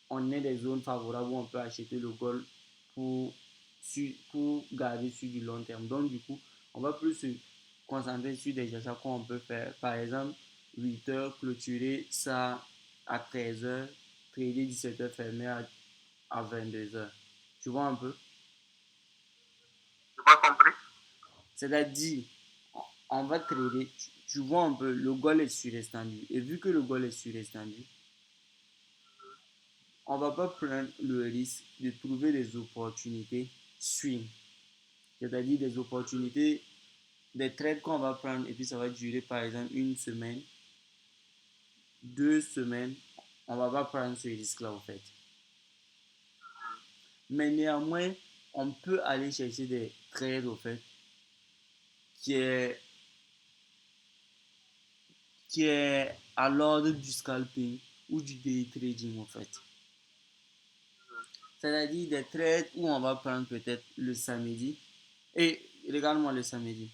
on ait des zones favorables où on peut acheter le gold pour, pour garder sur du long terme. Donc, du coup, on va plus se concentrer sur des achats qu'on peut faire. Par exemple, 8 heures, clôturer ça à 13 heures, trader 17 heures, fermer à 22 heures. Tu vois un peu? Je n'ai pas compris. C'est-à-dire, on va trader, tu vois un peu, le goal est surestendu. Et vu que le goal est surestendu, on ne va pas prendre le risque de trouver des opportunités swing, c'est-à-dire des opportunités, des trades qu'on va prendre et puis ça va durer par exemple une semaine, 2 semaines. On ne va pas prendre ce risque-là en fait. Mais néanmoins, on peut aller chercher des trades au fait qui est, qui est à l'ordre du scalping ou du day trading en fait. C'est-à-dire des trades où on va prendre peut-être le samedi. Et regarde-moi le samedi.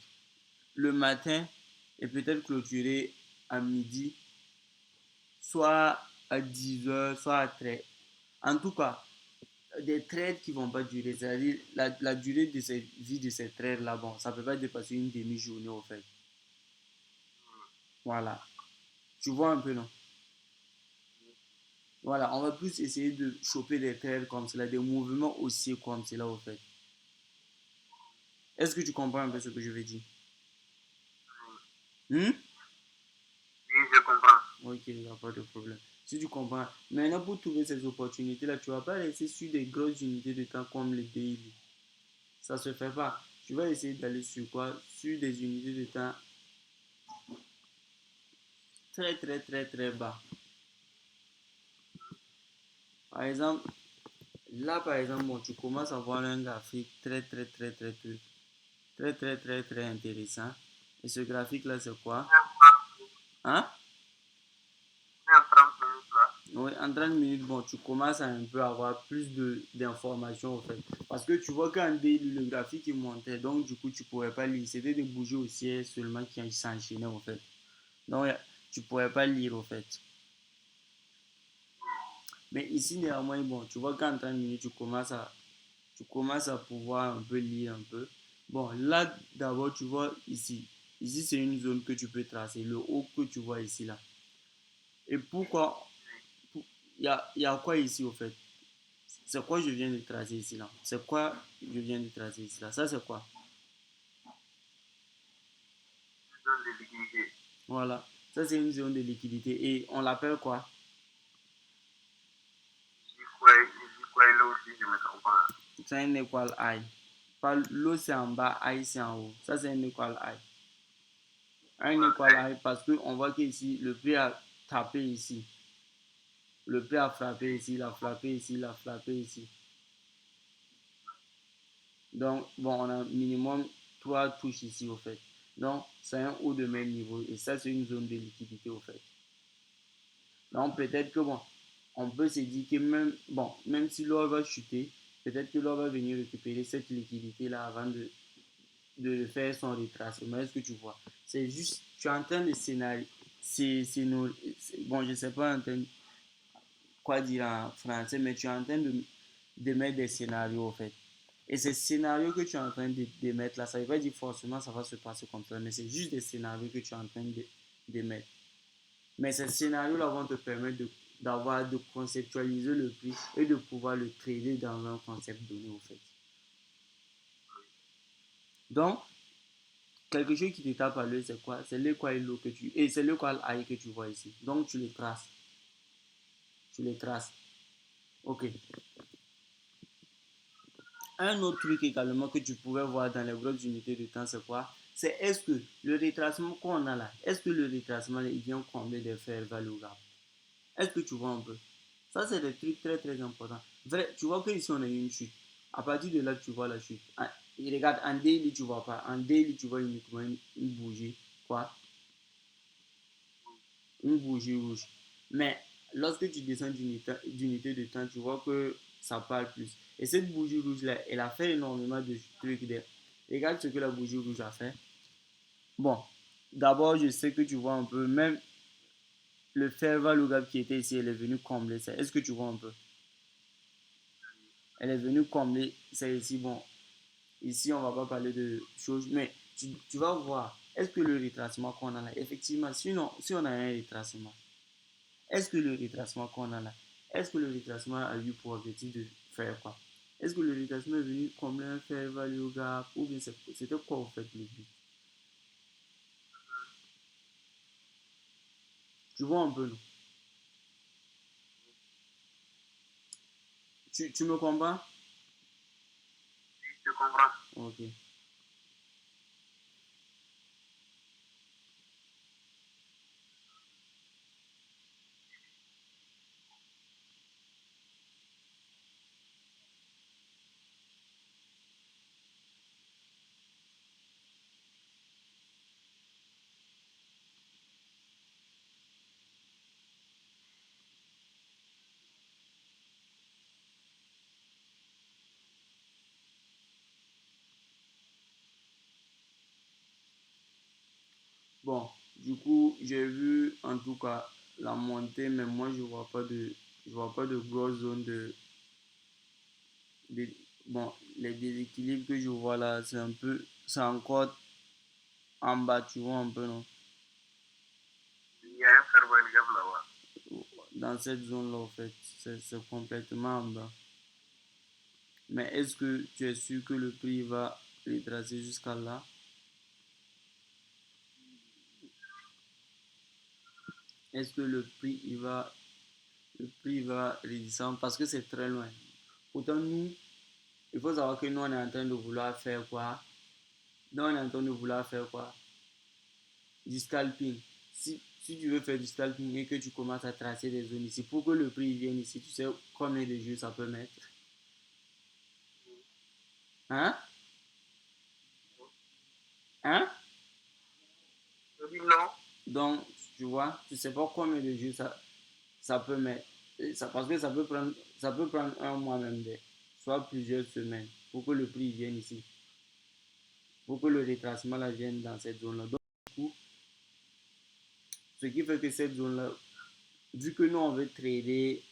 Le matin et peut-être clôturer à midi, soit à 10 heures, soit à 13. En tout cas, des trades qui ne vont pas durer. C'est-à-dire, la durée de cette vie de ces trades-là, bon, ça ne peut pas dépasser une demi-journée, au fait. Voilà. Tu vois un peu, non? Voilà, on va plus essayer de choper des trades comme cela, des mouvements haussiers comme cela, au fait. Est-ce que tu comprends un peu ce que je veux dire? Hmm? Oui, je comprends. Ok, il n'y a pas de problème. Si tu comprends. Maintenant, pour trouver ces opportunités-là, tu ne vas pas rester sur des grosses unités de temps comme les daily. Ça ne se fait pas. Tu vas essayer d'aller sur quoi? Sur des unités de temps très, très, très, très bas. Par exemple, là, par exemple, bon, tu commences à voir un graphique très, très, très, très, très, très, très, très, très intéressant. Et ce graphique-là, c'est quoi? Hein? En 30 minutes là. Oui, en 30 minutes, bon, tu commences à un peu avoir plus d'informations en fait. Parce que tu vois qu'en daily, le graphique il montait, donc du coup, tu ne pourrais pas lire. C'était des bougies haussières seulement qui s'enchaînaient en fait. Donc, tu ne pourrais pas lire en fait. Mais ici, néanmoins, bon, tu vois qu'en 30 minutes, tu commences à pouvoir un peu lire un peu. Bon, là, d'abord, tu vois ici. Ici, c'est une zone que tu peux tracer, le haut que tu vois ici, là. Et pourquoi? Il y a quoi ici, au fait? C'est quoi je viens de tracer ici là? C'est quoi je viens de tracer ici là? Ça c'est quoi? Une zone de liquidité. Voilà. Ça c'est une zone de liquidité et on l'appelle quoi? Je dis quoi là aussi, je me trompe pas. C'est un équal high. Pas l'eau c'est en bas, high c'est en haut. Ça c'est un équal high. Un équal high parce que on voit qu'ici le prix a tapé ici. Le prix a frappé ici, il a frappé ici, il a frappé ici. Donc bon, on a minimum 3 touches ici au fait. Donc c'est un haut de même niveau et ça c'est une zone de liquidité au fait. Donc peut-être que bon, on peut se dire que même, bon, même si l'or va chuter, peut-être que l'or va venir récupérer cette liquidité-là avant de faire son retracement. Est-ce que tu vois? C'est juste, tu es en train de scénario. bon, je sais pas quoi dire en français, mais tu es en train de mettre des scénarios, en fait. Et ces scénarios que tu es en train de mettre là, ça ne veut pas dire forcément ça va se passer comme ça, mais c'est juste des scénarios que tu es en train de mettre. Mais ces scénarios-là vont te permettre de conceptualiser le prix et de pouvoir le trader dans un concept donné, en fait. Donc, quelque chose qui te tape à l'œil, c'est quoi? C'est le quoi et l'eau que tu... Et c'est le quoi aïe que tu vois ici. Donc, tu les traces. Tu les traces. Ok. Un autre truc également que tu pouvais voir dans les grosses unités de temps, c'est quoi? C'est est-ce que le retracement qu'on a là, est-ce que le retracement il vient combler des faits valorables? Est-ce que tu vois un peu? Ça, c'est des trucs très très importants. Vrai, tu vois que ici on a une chute. À partir de là, tu vois la chute. Et regarde, en daily, tu vois pas. En daily, tu vois uniquement une bougie. Quoi? Une bougie rouge. Mais lorsque tu descends d'unité de temps, tu vois que ça parle plus. Et cette bougie rouge-là, elle a fait énormément de trucs. Regarde ce que la bougie rouge a fait. Bon, d'abord, je sais que tu vois un peu, même le fer valorable qui était ici, elle est venue combler ça. Est-ce que tu vois un peu? Elle est venue combler ça ici. Bon, ici, on va pas parler de choses, mais tu vas voir. Est-ce que le retracement qu'on a là, effectivement, sinon, si on a un retracement, est-ce que le retracement qu'on a là, est-ce que le retracement a eu pour objectif de faire quoi? Est-ce que le retracement est venu combler un fair value gap ou bien c'était quoi en fait le but? Tu vois un peu, non? Tu me comprends? Je comprends. Ok. Bon, du coup, j'ai vu en tout cas la montée, mais moi je vois pas de grosse zone de- bon, les déséquilibres que je vois là, c'est un peu, c'est encore en bas, tu vois un peu, non? Il y a un serveur là-bas. Dans cette zone-là, en fait, c'est complètement en bas. Mais est-ce que tu es sûr que le prix va retracer jusqu'à là? Est-ce que le prix va redescendre parce que c'est très loin. Pourtant, nous, il faut savoir que nous, on est en train de vouloir faire quoi? Nous, on est en train de vouloir faire quoi? Du scalping. Si tu veux faire du scalping et que tu commences à tracer des zones ici, pour que le prix vienne ici, tu sais combien de jours ça peut mettre? Hein? Hein? Je dis non. Donc, tu vois, tu sais pas combien de jours ça peut mettre. Parce que ça peut prendre un mois même, soit plusieurs semaines, pour que le prix vienne ici, pour que le retracement là vienne dans cette zone-là. Donc, du coup, ce qui fait que cette zone-là, vu que nous on veut trader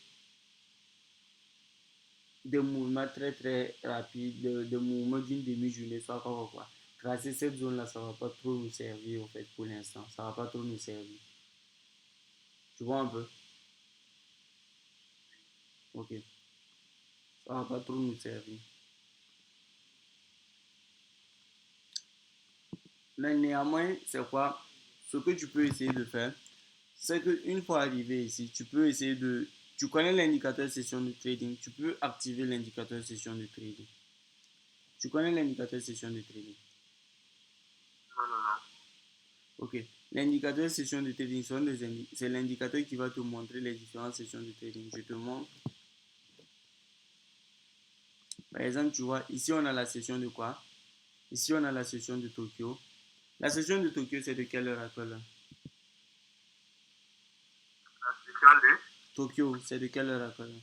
des mouvements très très rapides, des mouvements d'une demi-journée, soit quoi. Tracer cette zone-là, ça va pas trop nous servir en fait pour l'instant. Ça va pas trop nous servir. Tu vois un peu? Ok. Ça va pas trop nous servir. Mais néanmoins, c'est quoi? Ce que tu peux essayer de faire, c'est qu'une fois arrivé ici, tu peux essayer de... Tu connais l'indicateur session de trading, tu peux activer l'indicateur session de trading. Tu connais l'indicateur session de trading. Non, non, non. Ok. L'indicateur session de trading, c'est l'indicateur qui va te montrer les différentes sessions de trading. Je te montre. Par exemple, tu vois, ici on a la session de quoi? Ici on a la session de Tokyo. La session de Tokyo, c'est de quelle heure à quelle heure? La session Tokyo, c'est de quelle heure à quelle heure?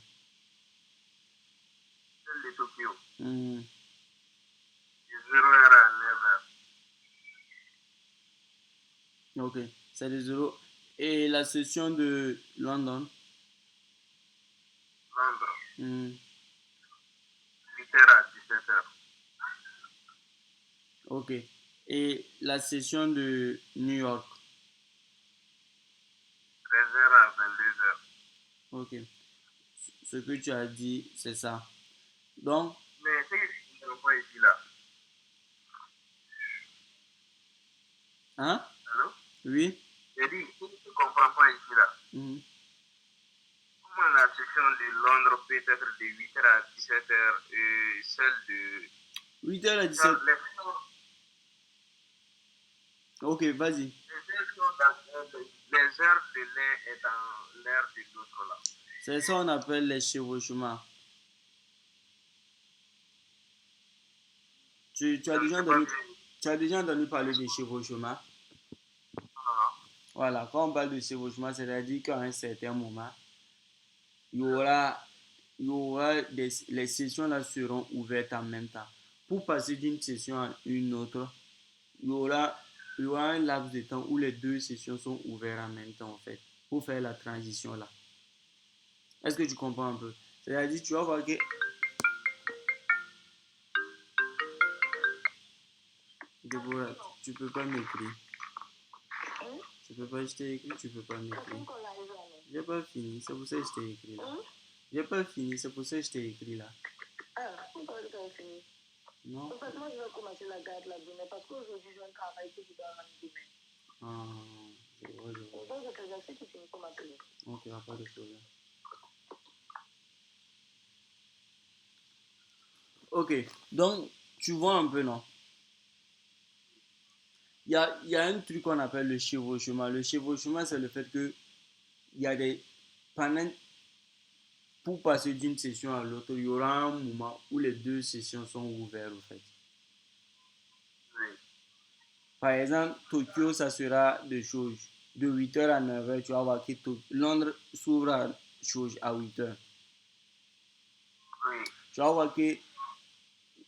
celle de Tokyo, Hmm, de 0h à 9h. ok. C'est de 0. Et la session de London? Londres, Hmm, 8h à 17h. ok. Et la session de New York? 13h à 22h. Ok. Ce que tu as dit, c'est ça. Donc, Mais ce que je ne comprends pas ici, là. hein? Allô? Oui? J'ai dit, ce que je ne comprends pas ici, là. Mhm. Comment la session de Londres peut être de 8h à 17h et celle de... 8h à 17h. Les heures Ok, vas-y. les heures de l'un et dans l'heure de l'autre, là. C'est ça qu'on appelle les chevauchements. Tu as Je ne déjà sais pas entendu, bien. tu as déjà entendu parler de chevauchement? Non, Voilà, quand on parle de chevauchement, c'est-à-dire qu'à un certain moment, il y aura, les sessions là seront ouvertes en même temps. Pour passer d'une session à une autre, il y aura, il y aura un laps de temps où les deux sessions sont ouvertes en même temps, en fait, pour faire la transition là. Est-ce que tu comprends un peu? C'est-à-dire, tu vas voir que, Déborah, tu peux pas m'écrire. Hein? Tu peux pas, je t'ai écrit, tu peux pas Quand m'écrire. on arrive là, non? J'ai pas fini, c'est pour ça que je t'ai écrit là. Hein? J'ai pas fini, c'est pour ça que je t'ai écrit là. Ah, pourquoi tu as fini? Non? En fait, moi, je vais commencer la garde là demain parce qu'aujourd'hui, j'ai un travail que je dois rendre demain. Ah, je vois, je vois. Donc, je te laisse si tu finis pour m'appeler. Ok, y a pas de problème. Ok, donc tu vois un peu, non? Il y a un truc qu'on appelle le chevauchement. Le chevauchement, c'est le fait que il y a des. Pendant, pour passer d'une session à l'autre, il y aura un moment où les deux sessions sont ouvertes, en fait. oui. Par exemple, Tokyo, ça sera de 8h à 9h. Tu vas voir que Londres s'ouvre à 8h. Oui. Tu vas voir que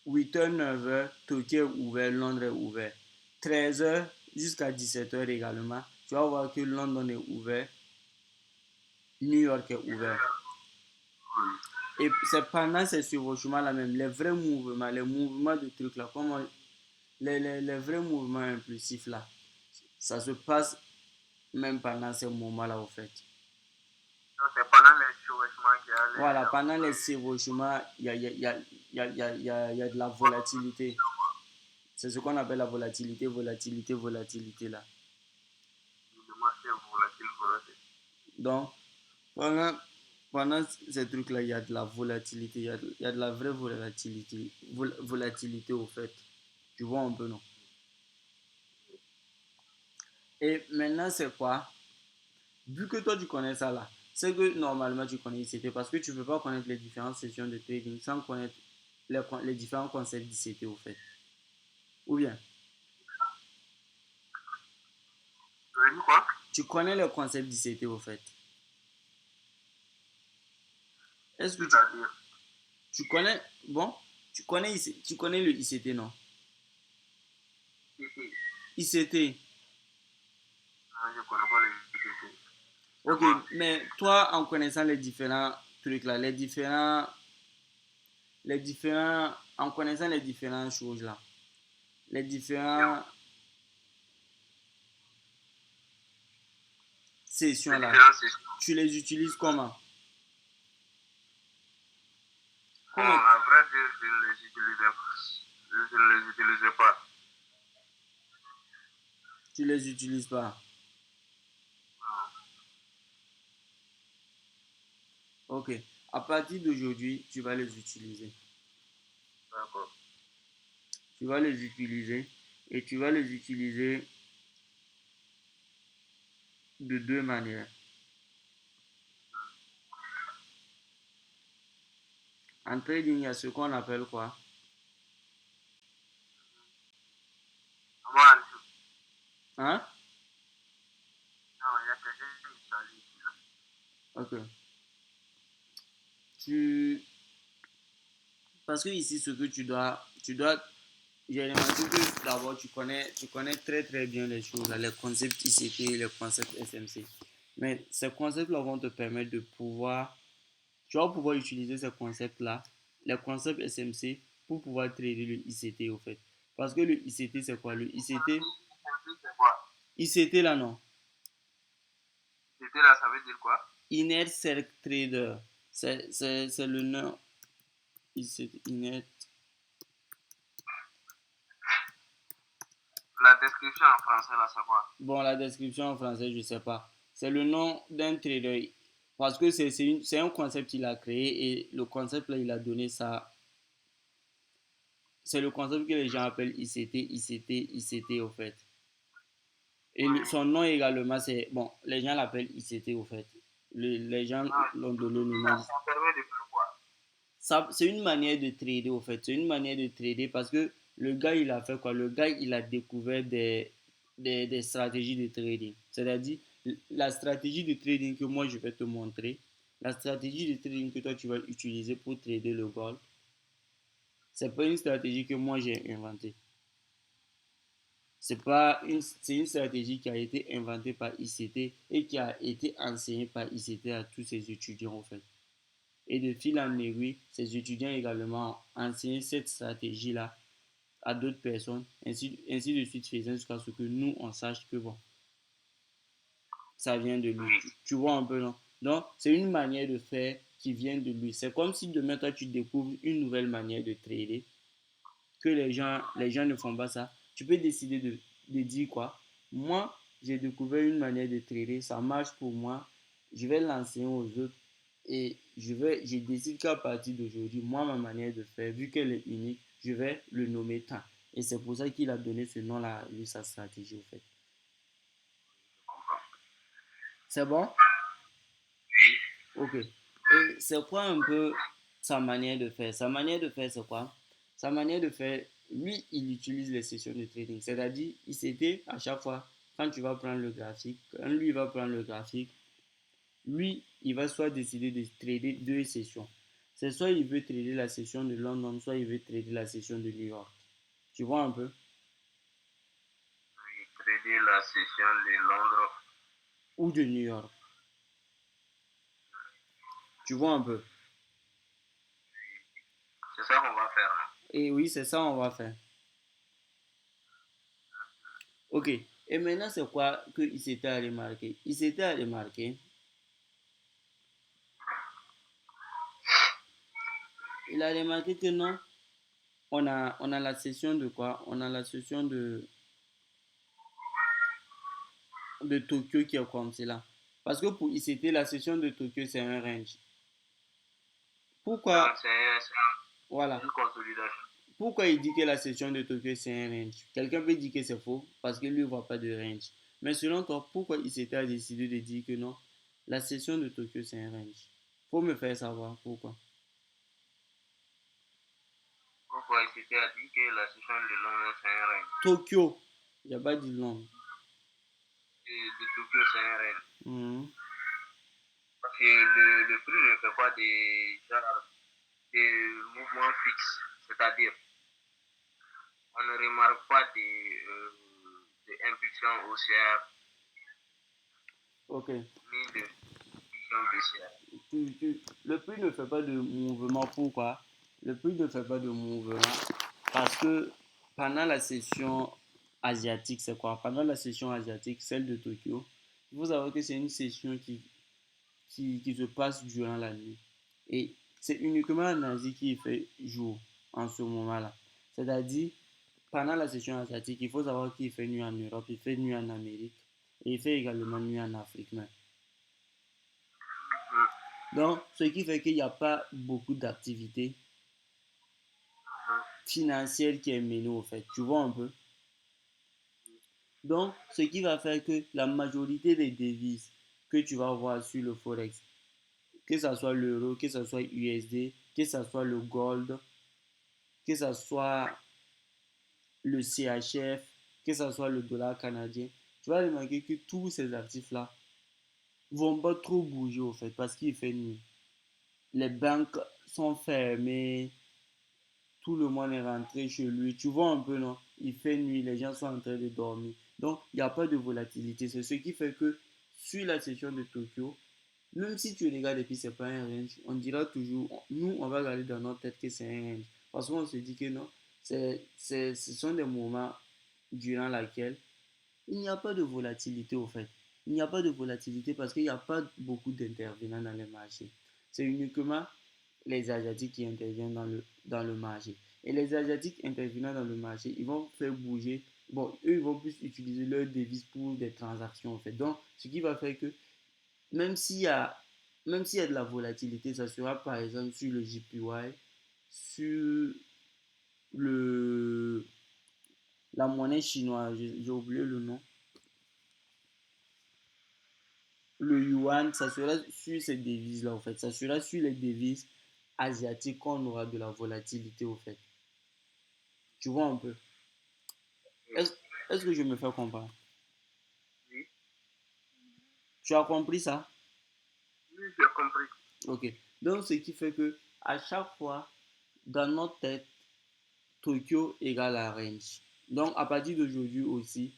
8h, 9h, Tokyo est ouvert, Londres est ouvert. 13h jusqu'à 17h également. Tu vas voir que London est ouvert, New York est ouvert. Et c'est pendant ces chevauchements-là même, les vrais mouvements, les mouvements de trucs là, comme les vrais mouvements impulsifs là, ça se passe même pendant ces moments-là, au fait. Donc, c'est pendant les chevauchements qu'il y a Voilà, les... pendant les chevauchements, il y a de la volatilité. C'est ce qu'on appelle la volatilité là. Donc, pendant, pendant ces trucs-là, il y a de la volatilité, il y a de la vraie volatilité au fait. Tu vois un peu, non? Et maintenant, c'est quoi? Vu que toi, tu connais ça là, c'est que normalement, tu connais ICT parce que tu ne peux pas connaître les différentes sessions de trading sans connaître les différents concepts d'ICT au fait. Ou bien, Tu as dit quoi? tu connais le concept d'ICT au fait. Est-ce que C'est-à-dire, tu connais, bon, tu connais le ICT, non? ici, ICT. je ne connais pas les difficultés. Ok, mais toi, en connaissant les différents trucs là, en connaissant les différentes choses là, les différentes sessions Les là, différences, c'est... tu les utilises comment? Bon, Comment à vrai dire, je ne les utilisais pas. Je ne les utilisais pas. tu les utilises pas? Non, Ok, à partir d'aujourd'hui, tu vas les utiliser. d'accord. Tu vas les utiliser et tu vas les utiliser de deux manières. En trading, il y a ce qu'on appelle quoi? Moi, Hein? non, il y a quelqu'un qui s'allie ici, là. Ok. Tu... Parce que ici, ce que tu dois j'ai remarqué que d'abord tu connais très très bien les choses, là, les concepts ICT, les concepts SMC. Mais ces concepts-là vont te permettre de pouvoir, tu vas pouvoir utiliser ces concepts-là, les concepts SMC, pour pouvoir trader le ICT au fait. Parce que le ICT, c'est quoi? Le ICT, C'est quoi? ICT là non. C'était là, ça veut dire quoi? Inert Circuit Trader, c'est le nom. ICT, Inert. La description en français, là, c'est quoi? Bon, la description en français, je sais pas. C'est le nom d'un trader. Parce que c'est un concept qu'il a créé et le concept là, il a donné ça. C'est le concept que les gens appellent ICT, ICT, ICT au fait. Et son nom également, c'est. Bon, les gens l'appellent ICT au fait. Les gens Non, l'ont donné le nom. ça permet de faire quoi? C'est une manière de trader au fait. C'est une manière de trader parce que le gars, il a fait quoi? Le gars, il a découvert des stratégies de trading. C'est-à-dire, la stratégie de trading que moi, je vais te montrer, la stratégie de trading que toi, tu vas utiliser pour trader le gold, c'est pas une stratégie que moi, j'ai inventée. C'est une stratégie qui a été inventée par ICT et qui a été enseignée par ICT à tous ses étudiants, en fait. Et de fil en aiguille, ces étudiants également ont enseigné cette stratégie-là à d'autres personnes, ainsi de suite faisant jusqu'à ce que nous, on sache que bon, ça vient de lui. Tu vois un peu, non? Donc, c'est une manière de faire qui vient de lui. C'est comme si demain, toi, tu découvres une nouvelle manière de trader, que les gens ne font pas ça. Tu peux décider de dire quoi? Moi, j'ai découvert une manière de trader, ça marche pour moi, je vais l'enseigner aux autres et je décide qu'à partir d'aujourd'hui, moi, ma manière de faire, vu qu'elle est unique, je vais le nommer tant. Et c'est pour ça qu'il a donné ce nom-là, lui, sa stratégie, au fait. C'est bon? Oui. Ok. Et c'est quoi un peu sa manière de faire? Sa manière de faire, c'est quoi? Sa manière de faire, lui, il utilise les sessions de trading. C'est-à-dire, il s'était à chaque fois, quand tu vas prendre le graphique, quand lui va prendre le graphique, lui, il va soit décider de trader deux sessions. C'est soit il veut trader la session de London, soit il veut trader la session de New York. Tu vois un peu? Oui, trader la session de Londres. Ou de New York. Tu vois un peu? C'est ça qu'on va faire, là. Et oui, c'est ça on va faire. Ok. Et maintenant, c'est quoi que il s'était à remarquer? Il s'était à remarquer. Il a remarqué que non, on a la session de quoi? On a la session de Tokyo qui est comme cela. Parce que pour ICT, la session de Tokyo, c'est un range. Non, Pourquoi? Voilà. une consolidation. Pourquoi il dit que la session de Tokyo, c'est un range? Quelqu'un peut dire que c'est faux parce que lui ne voit pas de range. Mais selon toi, pourquoi ICT a décidé de dire que non, la session de Tokyo, c'est un range? Faut me faire savoir pourquoi. Pourquoi il s'était dit que la session de Londres, c'est un règne? Tokyo, il n'y a pas dit Londres. De Tokyo, c'est un règne. Mhm. Parce que le prix ne fait pas des mouvements fixes. C'est-à-dire, on ne remarque pas des impulsions haussières Ok. ni de impulsions baissières. Le prix ne fait pas de mouvement. Pourquoi? Le prix ne fait pas de mouvement parce que pendant la session asiatique, c'est quoi? Pendant la session asiatique, celle de Tokyo, il faut savoir que c'est une session qui se passe durant la nuit. Et c'est uniquement en Asie qui fait jour en ce moment-là. C'est-à-dire, pendant la session asiatique, il faut savoir qu'il fait nuit en Europe, il fait nuit en Amérique et il fait également nuit en Afrique même. Donc, ce qui fait qu'il n'y a pas beaucoup d'activités financières qui est menée au fait. Tu vois un peu? Donc, ce qui va faire que la majorité des devises que tu vas voir sur le Forex, que ce soit l'euro, que ce soit USD, que ce soit le gold, que ce soit le CHF, que ce soit le dollar canadien, tu vas remarquer que tous ces actifs-là vont pas trop bouger au fait parce qu'il fait nuit. Les banques sont fermées, tout le monde est rentré chez lui. Tu vois un peu, non? Il fait nuit, les gens sont en train de dormir. Donc, il n'y a pas de volatilité. C'est ce qui fait que sur la session de Tokyo, même si tu regardes et puis c'est pas un range, on dira toujours, nous, on va garder dans notre tête que c'est un range. Parce qu'on se dit que non, ce sont des moments durant lesquels il n'y a pas de volatilité au fait. Il n'y a pas de volatilité parce qu'il n'y a pas beaucoup d'intervenants dans les marchés. C'est uniquement les Asiatiques qui interviennent dans le marché. Et les Asiatiques intervenant dans le marché, ils vont faire bouger. Bon, eux, ils vont plus utiliser leur devise pour des transactions en fait. Donc, ce qui va faire que même s'il y a, même s'il y a de la volatilité, ça sera par exemple sur le JPY, sur le, la monnaie chinoise, j'ai oublié le nom, le yuan, ça sera sur ces devises-là, en fait. Ça sera sur les devises asiatiques qu'on aura de la volatilité, au fait. Tu vois un peu. Est-ce est que je me fais comprendre? Oui, Tu as compris ça? oui, j'ai compris. Ok. Donc, ce qui fait que à chaque fois, dans notre tête, Tokyo égale la range. Donc, à partir d'aujourd'hui aussi,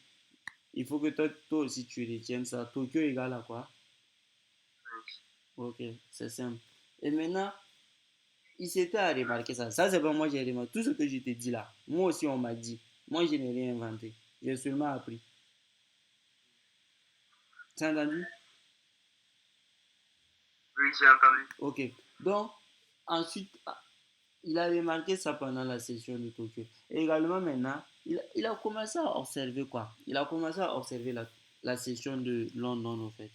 il faut que toi aussi tu retiennes ça. Tokyo égale à quoi? Ok, c'est simple. Et maintenant, il s'était à remarquer ça. Ça, c'est pas moi j'ai remarqué. Tout ce que je t'ai dit là, moi aussi on m'a dit. Moi, je n'ai rien inventé. J'ai seulement appris. Tu as entendu? Oui, j'ai entendu. Ok. Donc, ensuite, il a remarqué ça pendant la session de Tokyo. Et également maintenant, il a commencé à observer quoi? Il a commencé à observer la session de London en fait.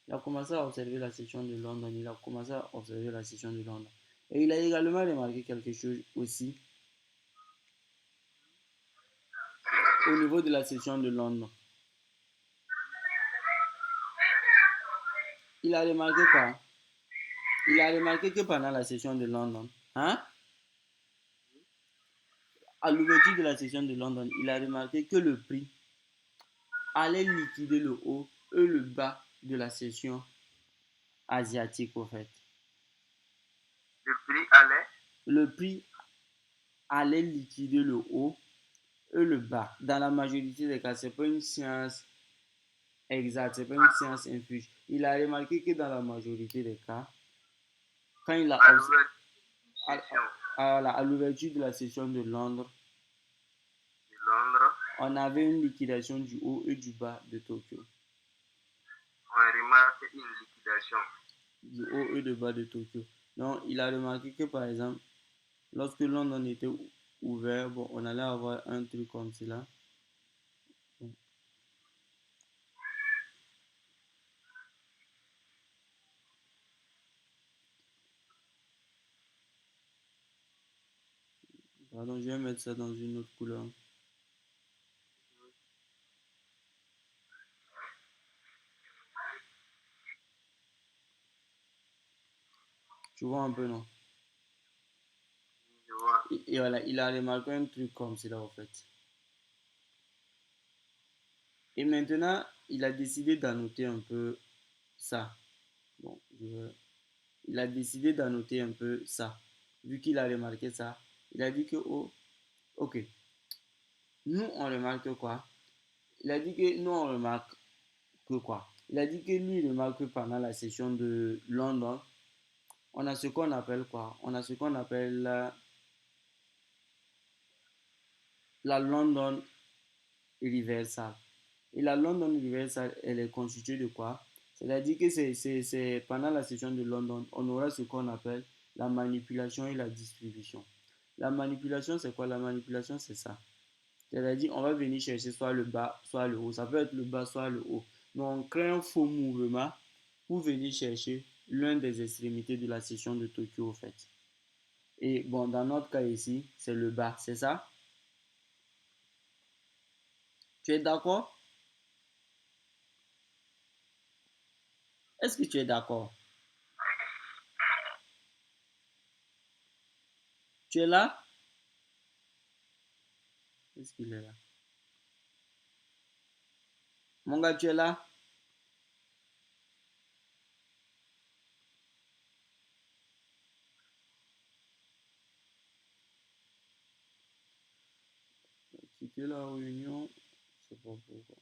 Il a commencé à observer la session de London. Il a commencé à observer la session de London. Et il a également remarqué quelque chose aussi au niveau de la session de London. Il a remarqué quoi? Il a remarqué que pendant la session de London, hein, à l'ouverture de la session de London, il a remarqué que le prix allait liquider le haut et le bas de la session asiatique, au fait. Le prix allait. Le prix allait liquider le haut et le bas. Dans la majorité des cas, ce n'est pas une science exacte, ce n'est pas une science infuse. Il a remarqué que dans la majorité des cas, quand il a À l'ouverture d'une à, session à l'ouverture de la session de Londres, de Londres, on avait une liquidation du haut et du bas de Tokyo. on remarque une liquidation. Du haut et du bas de Tokyo. Donc, il a remarqué que par exemple, lorsque London était ouvert, bon, on allait avoir un truc comme cela. Pardon, je vais mettre ça dans une autre couleur. Tu vois un peu, non? Je vois. Et voilà, il a remarqué un truc comme cela, en fait. Et maintenant, il a décidé d'annoter un peu ça. Bon, il a décidé d'annoter un peu ça. Vu qu'il a remarqué ça, il a dit que, oh, ok, nous, on remarque quoi? Il a dit que nous, on remarque que quoi? Il a dit que lui, il remarque que pendant la session de London, on a ce qu'on appelle quoi? On a ce qu'on appelle la London Universal. Et la London Universal, elle est constituée de quoi? C'est-à-dire que c'est pendant la session de London, on aura ce qu'on appelle la manipulation et la distribution. La manipulation, c'est quoi? La manipulation, c'est ça. C'est-à-dire, on va venir chercher soit le bas, soit le haut. Ça peut être le bas, soit le haut. Mais on crée un faux mouvement pour venir chercher l'un des extrémités de la session de Tokyo, au fait. Et bon, dans notre cas ici, c'est le bas, c'est ça? Tu es d'accord? Est-ce que tu es d'accord? Tu es là? Est-ce qu'il est là? Mon gars, tu es là? quitter la réunion. Je sais pas pourquoi.